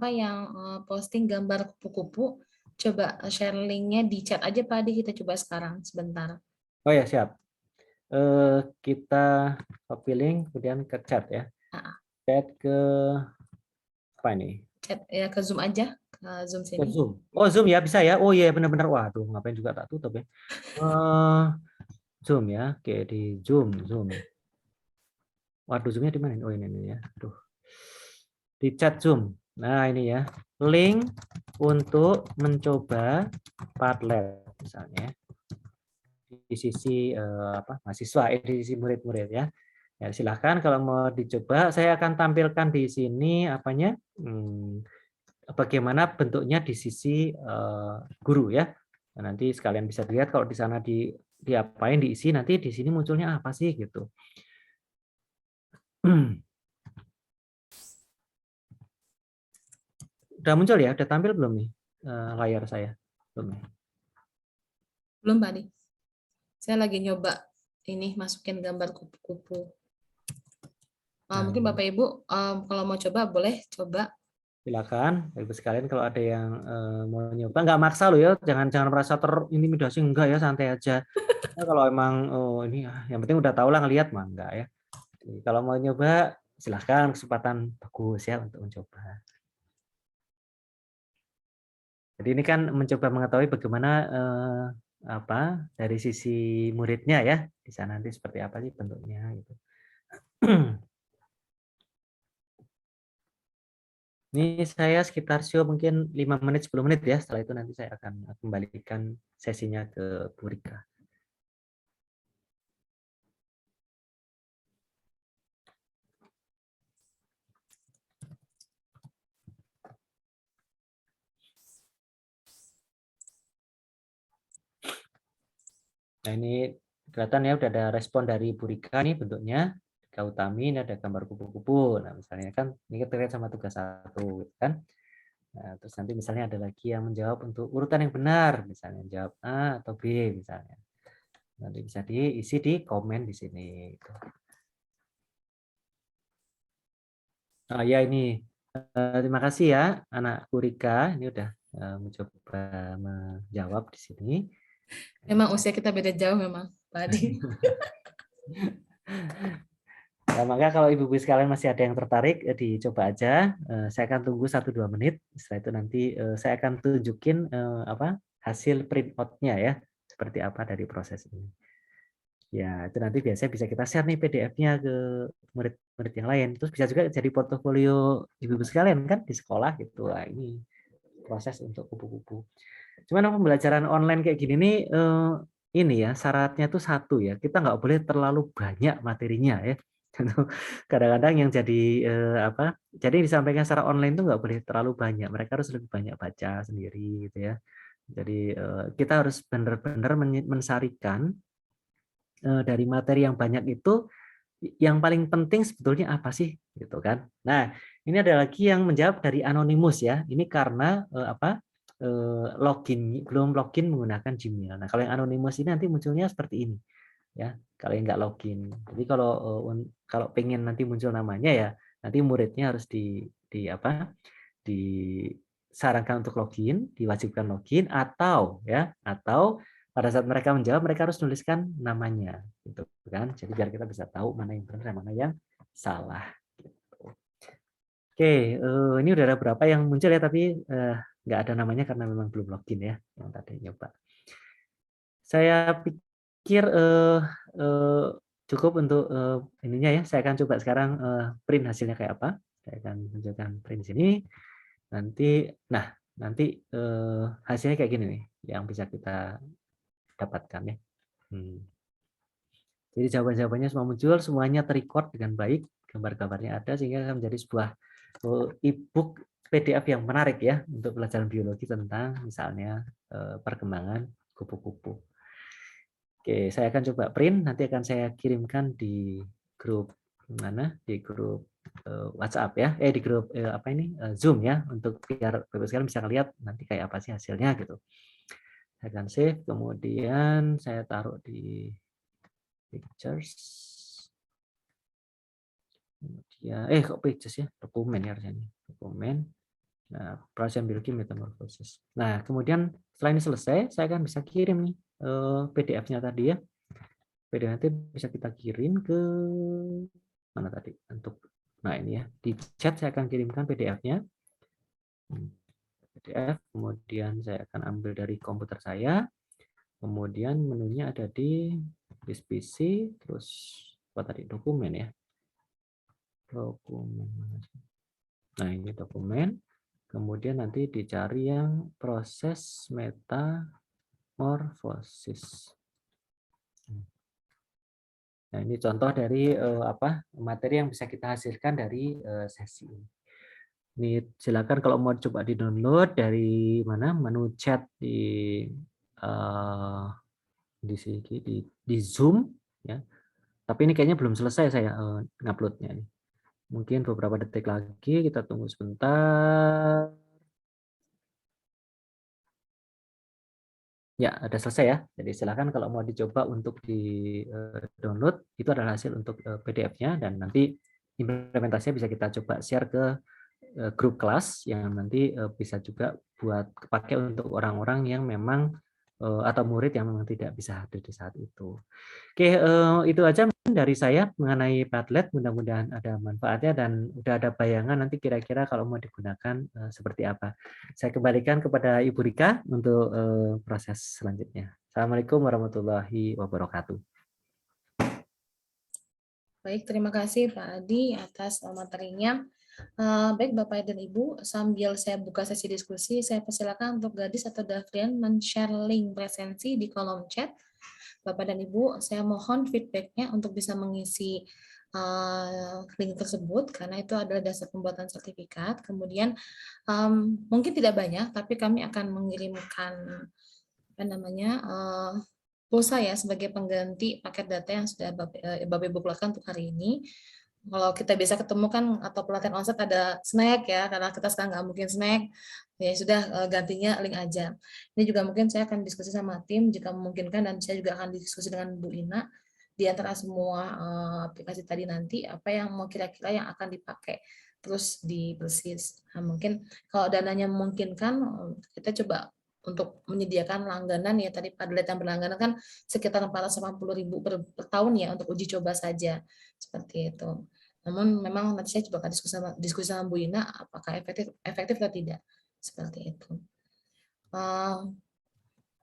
posting gambar kupu-kupu, coba share linknya di chat aja Pak Adi, kita coba sekarang sebentar. Oh ya siap. Kita copy link kemudian ke chat ya. Chat ke apa ini? Chat ya, ke Zoom aja, ke Zoom Ke sini. Zoom. Oh Zoom ya bisa ya. Oh iya benar-benar. Waduh ngapain juga tak tutup ya. Zoom ya. Oke di Zoom. Waduh Zoomnya di mana? Oh ini ya. Aduh. Di chat Zoom. Nah ini ya. Link untuk mencoba Padlet misalnya. Di sisi mahasiswa, di sisi murid-murid ya. Ya silahkan kalau mau dicoba, saya akan tampilkan di sini bagaimana bentuknya di sisi guru ya. Nah, nanti sekalian bisa dilihat kalau di sana diapain diisi, nanti di sini munculnya apa sih gitu. Udah muncul ya? Udah tampil belum nih layar saya? Belum. Belum Pak Adi. Saya lagi nyoba ini masukin gambar kupu-kupu. Mungkin Bapak Ibu kalau mau coba boleh coba. Silakan, Ibu sekalian kalau ada yang mau nyoba, nggak maksa loh ya, jangan merasa terintimidasi, enggak ya, santai aja. Nah, kalau emang ini yang penting udah tahu lah ngelihat mah enggak ya. Jadi, kalau mau nyoba silahkan, kesempatan bagus ya untuk mencoba. Jadi ini kan mencoba mengetahui bagaimana dari sisi muridnya ya, di sana nanti seperti apa sih bentuknya gitu. Ini saya sekitar show mungkin 5 menit 10 menit ya. Setelah itu nanti saya akan kembalikan sesinya ke Bu Rika. Nah ini kelihatan ya udah ada respon dari Bu Rika nih bentuknya. Rika Utami ini ada gambar kupu-kupu. Nah misalnya kan ini terkait sama tugas 1 gitu kan. Nah, terus nanti misalnya ada lagi yang menjawab untuk urutan yang benar, misalnya jawab A atau B misalnya. Nanti bisa diisi di komen di sini. Oh ya ini terima kasih ya anak Rika ini udah mencoba menjawab di sini. Memang usia kita beda jauh memang Pak Adi. Ya, maka kalau ibu-ibu sekalian masih ada yang tertarik, dicoba aja. Saya akan tunggu 1-2 menit. Setelah itu nanti saya akan tunjukin hasil print out-nya ya, seperti apa dari proses ini. Ya, itu nanti biasanya bisa kita share nih PDF-nya ke murid-murid yang lain. Terus bisa juga jadi portofolio ibu-ibu sekalian kan di sekolah gitu. Wah, ini proses untuk kupu-kupu. Cuman pembelajaran online kayak gini nih ini ya syaratnya tuh satu ya, kita nggak boleh terlalu banyak materinya ya. Kadang-kadang yang jadi jadi disampaikan secara online tuh nggak boleh terlalu banyak, mereka harus lebih banyak baca sendiri gitu ya. Jadi kita harus benar-benar mensarikan dari materi yang banyak itu yang paling penting sebetulnya apa sih gitu kan. Nah ini ada lagi yang menjawab dari anonimus ya, ini karena belum login menggunakan Gmail. Nah kalau yang anonimus ini nanti munculnya seperti ini ya, kalau yang nggak login. Jadi kalau pengen nanti muncul namanya ya nanti muridnya harus disarankan untuk login, diwajibkan login atau pada saat mereka menjawab mereka harus nuliskan namanya gitu kan. Jadi biar kita bisa tahu mana yang benar dan mana yang salah gitu. Oke, ini udah ada berapa yang muncul ya tapi nggak ada namanya karena memang belum login ya yang tadi nyoba. Saya pikir cukup untuk ininya ya. Saya akan coba sekarang print hasilnya kayak apa. Saya akan tunjukkan print di sini. Nanti hasilnya kayak gini nih yang bisa kita dapatkan ya. Jadi jawaban-jawabannya semua muncul, semuanya terrecord dengan baik, gambar-gambarnya ada sehingga akan menjadi sebuah e-book PDF yang menarik ya untuk pelajaran biologi tentang misalnya perkembangan kupu-kupu. Oke, saya akan coba print, nanti akan saya kirimkan di grup mana? Di grup WhatsApp ya, di grup Zoom ya, untuk biar Bapak sekalian bisa lihat nanti kayak apa sih hasilnya gitu. Saya akan save, kemudian saya taruh di pictures. Kemudian, kok pictures ya, dokumen ya harusnya, dokumen. Nah, proses biologi metamorfosis. Nah, kemudian setelah ini selesai, saya akan bisa kirim nih PDF-nya tadi ya. PDF nanti bisa kita kirim ke mana tadi? Nah ini ya, di chat saya akan kirimkan PDF-nya. PDF, kemudian saya akan ambil dari komputer saya. Kemudian menunya ada di disk PC, terus apa tadi? Dokumen ya. Dokumen. Nah ini dokumen. Kemudian nanti dicari yang proses metamorfosis. Nah, ini contoh dari materi yang bisa kita hasilkan dari sesi ini. Ini silakan kalau mau coba di-download dari mana? Menu chat di sini di Zoom ya. Tapi ini kayaknya belum selesai saya nguploadnya nih. Mungkin beberapa detik lagi, kita tunggu sebentar. Ya, ada selesai ya. Jadi silakan kalau mau dicoba untuk di-download, itu adalah hasil untuk PDF-nya dan nanti implementasinya bisa kita coba share ke grup kelas yang nanti bisa juga buat kepakai untuk orang-orang yang memang atau murid yang memang tidak bisa hadir di saat itu. Oke, itu aja dari saya mengenai Padlet. Mudah-mudahan ada manfaatnya dan udah ada bayangan nanti kira-kira kalau mau digunakan seperti apa. Saya kembalikan kepada Ibu Rika untuk proses selanjutnya. Assalamualaikum warahmatullahi wabarakatuh. Baik, terima kasih Pak Adi atas materinya. Baik Bapak dan Ibu, sambil saya buka sesi diskusi, saya persilakan untuk Gadis atau Davrian men-share link presensi di kolom chat. Bapak dan Ibu, saya mohon feedback-nya untuk bisa mengisi link tersebut, karena itu adalah dasar pembuatan sertifikat. Kemudian mungkin tidak banyak, tapi kami akan mengirimkan pulsa ya sebagai pengganti paket data yang sudah Bapak Ibu keluarkan untuk hari ini. Kalau kita bisa ketemu kan atau pelatihan onsite ada snack ya, karena kita sekarang nggak mungkin snack, ya sudah gantinya link aja. Ini juga mungkin saya akan diskusi sama tim jika memungkinkan, dan saya juga akan diskusi dengan Bu Ina di antara semua aplikasi tadi nanti apa yang mau kira-kira yang akan dipakai terus di Persis. Nah, mungkin kalau dananya memungkinkan kita coba untuk menyediakan langganan ya, tadi Padlet yang berlangganan kan sekitar 480.000 per tahun ya untuk uji coba saja, seperti itu. Namun memang nanti saya coba diskusi sama Bu Ina apakah efektif atau tidak, seperti itu.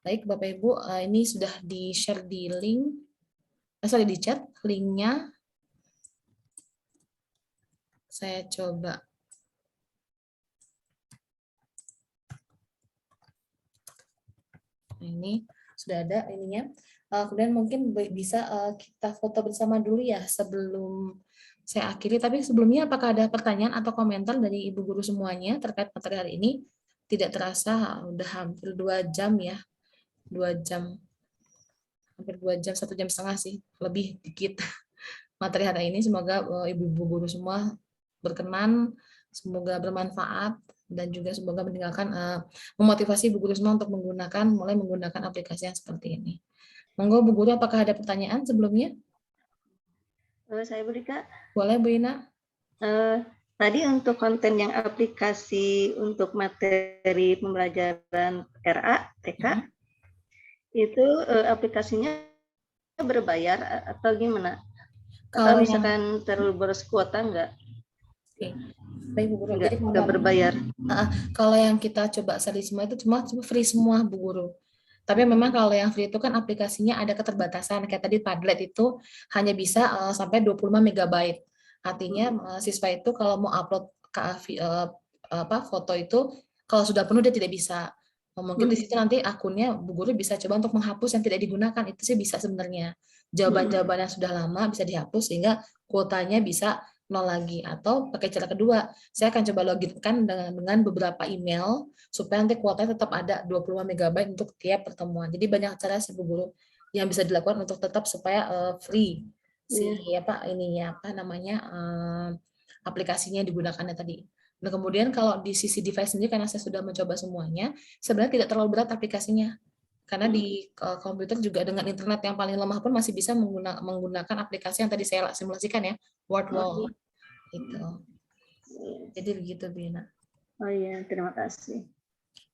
Baik Bapak Ibu, ini sudah di-share di link, di chat linknya. Saya coba. Nah, ini sudah ada ininya. Kemudian mungkin bisa kita foto bersama dulu ya sebelum saya akhiri. Tapi sebelumnya apakah ada pertanyaan atau komentar dari Ibu Guru semuanya terkait materi hari ini? Tidak terasa udah hampir 2 jam ya. 2 jam. Hampir 2 jam, 1,5 jam sih. Lebih dikit materi hari ini. Semoga Ibu Guru semua berkenan, semoga bermanfaat, dan juga semoga meninggalkan memotivasi Bu Guru semua untuk mulai menggunakan aplikasi yang seperti ini. Monggo Bu Guru, apakah ada pertanyaan sebelumnya? Saya beri Kak. Boleh Bu Ina? Tadi untuk konten yang aplikasi untuk materi pembelajaran RA, TK, itu aplikasinya berbayar atau gimana? Atau Kalau misalkan terlalu boros kuota enggak? Baik Bu Guru. Jadi Enggak berbayar. Kalau yang kita coba seri semua itu cuma free semua Bu Guru. Tapi memang kalau yang free itu kan aplikasinya ada keterbatasan. Kayak tadi Padlet itu hanya bisa sampai 25 MB. Artinya siswa itu kalau mau upload foto itu kalau sudah penuh dia tidak bisa. Mungkin di situ nanti akunnya Bu Guru bisa coba untuk menghapus yang tidak digunakan. Itu sih bisa sebenarnya. Jawaban-jawaban yang sudah lama bisa dihapus sehingga kuotanya bisa nol lagi. Atau pakai cara kedua, saya akan coba loginkan dengan beberapa email supaya nanti kuotanya tetap ada 25 MB untuk tiap pertemuan. Jadi banyak cara sih Bu Guru yang bisa dilakukan untuk tetap supaya free aplikasinya digunakannya tadi. Nah, kemudian kalau di sisi device sendiri karena saya sudah mencoba semuanya, sebenarnya tidak terlalu berat aplikasinya. Karena di komputer juga dengan internet yang paling lemah pun masih bisa menggunakan aplikasi yang tadi saya simulasikan ya, Wordwall. Gitu. Jadi begitu, Bina. Oh iya, terima kasih.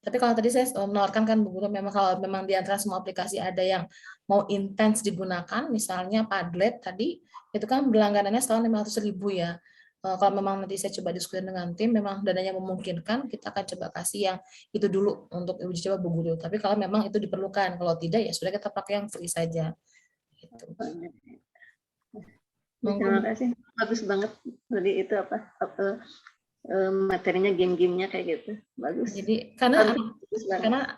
Tapi kalau tadi saya menawarkan kan Bu Guru, memang kalau memang di antara semua aplikasi ada yang mau intens digunakan, misalnya Padlet tadi, itu kan berlangganannya setahun 500.000 ya. Kalau memang nanti saya coba diskusi dengan tim, memang dananya memungkinkan, kita akan coba kasih yang itu dulu untuk uji coba Bu Guru. Tapi kalau memang itu diperlukan, kalau tidak ya sudah kita pakai yang free saja. Gitu. Terima kasih, bagus banget. Jadi itu materinya game-gamenya kayak gitu, bagus. Jadi karena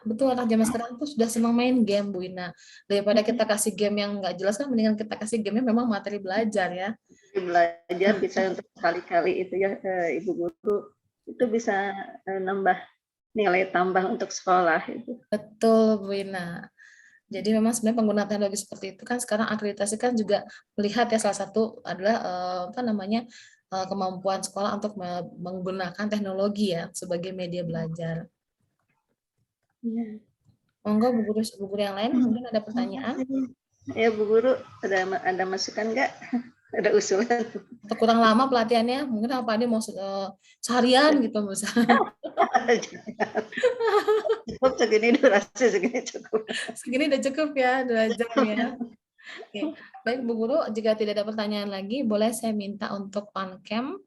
betul anak zaman sekarang tuh sudah senang main game Bu Ina. Daripada kita kasih game yang nggak jelas kan, mendingan kita kasih game yang memang materi belajar ya. Belajar bisa untuk sekali-kali itu ya Ibu Guru, itu bisa nambah nilai tambah untuk sekolah itu. Betul Bu Ina. Jadi memang sebenarnya penggunaan teknologi seperti itu kan sekarang akreditasi kan juga melihat ya, salah satu adalah kemampuan sekolah untuk menggunakan teknologi ya sebagai media belajar. Ya. Monggo Bu Guru yang lain mungkin ada pertanyaan? Ya Bu Guru, ada masukan nggak? Ada usulan? Atau kurang lama pelatihannya? Mungkin apa ini mau seharian gitu misalnya. Cukup segini durasi, segini cukup. Segini udah cukup ya, 2 jam ya. Oke. Baik Bu Guru, jika tidak ada pertanyaan lagi, boleh saya minta untuk on cam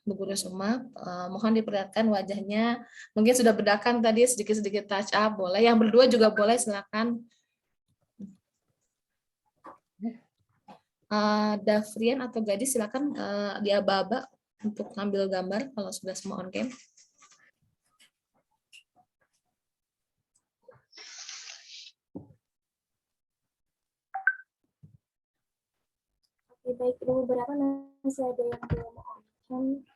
Bu Guru semua, mohon diperlihatkan wajahnya. Mungkin sudah bedakan tadi sedikit-sedikit touch up, boleh. Yang berdua juga boleh, silakan. Dafrian atau Gadis silakan diaba-aba untuk ngambil gambar kalau sudah semua on cam. Oke, baik. Beberapa masih ada yang belum on cam.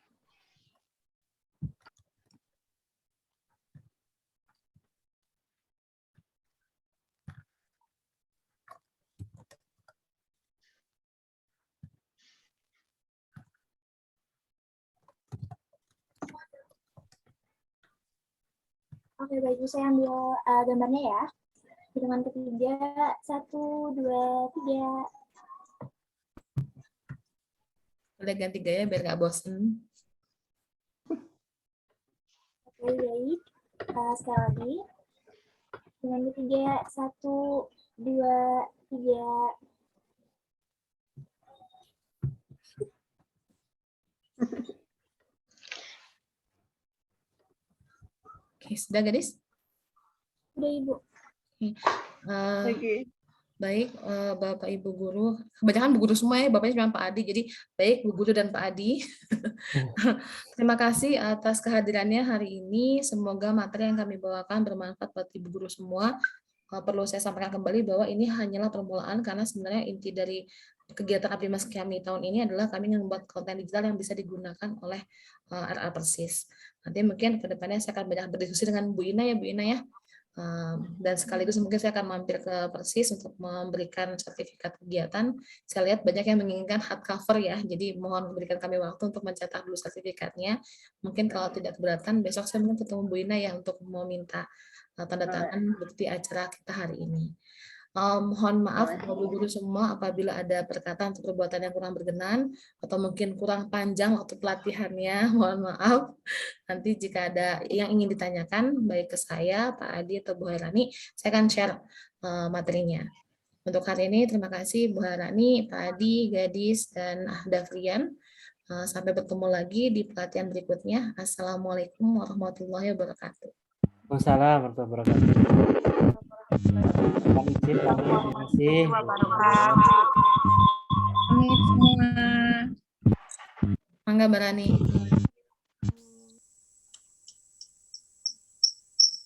Oke, baik. Saya ambil gambarnya ya. Hitungan ketiga, 1, 2, 3. Boleh ganti gaya biar nggak bosen. Oke, baik. Sekali lagi. Hitungan ketiga, 1, 2, 3. Oke, sudah Gadis? Udah Ibu. Baik, Bapak Ibu Guru, kebanyakan Bu Guru semua ya, Bapaknya cuma Pak Adi, jadi baik Bu Guru dan Pak Adi. Terima kasih atas kehadirannya hari ini, semoga materi yang kami bawakan bermanfaat buat Ibu Guru semua. Perlu saya sampaikan kembali bahwa ini hanyalah permulaan, karena sebenarnya inti dari kegiatan Abdimas kami tahun ini adalah kami membuat konten digital yang bisa digunakan oleh RA Persis. Nanti mungkin ke depannya saya akan banyak berdiskusi dengan Bu Ina ya, Bu Ina ya. Dan sekaligus mungkin saya akan mampir ke Persis untuk memberikan sertifikat kegiatan. Saya lihat banyak yang menginginkan hardcover ya, jadi mohon berikan kami waktu untuk mencetak dulu sertifikatnya. Mungkin kalau tidak keberatan, besok saya mungkin ketemu Bu Ina ya untuk meminta tanda tangan bukti acara kita hari ini. Mohon maaf Bapak Guru semua apabila ada perkataan atau perbuatan yang kurang berkenan atau mungkin kurang panjang waktu pelatihannya. Mohon maaf. Nanti jika ada yang ingin ditanyakan baik ke saya, Pak Adi atau Bu Hairani, saya akan share materinya. Untuk hari ini terima kasih Bu Hairani, Pak Adi, Gadis, dan Dafrian. Sampai bertemu lagi di pelatihan berikutnya. Assalamualaikum warahmatullahi wabarakatuh. Waalaikumsalam warahmatullahi wabarakatuh. Kami izin, terima kasih. Pamit semua. Mangga Mbak Rani.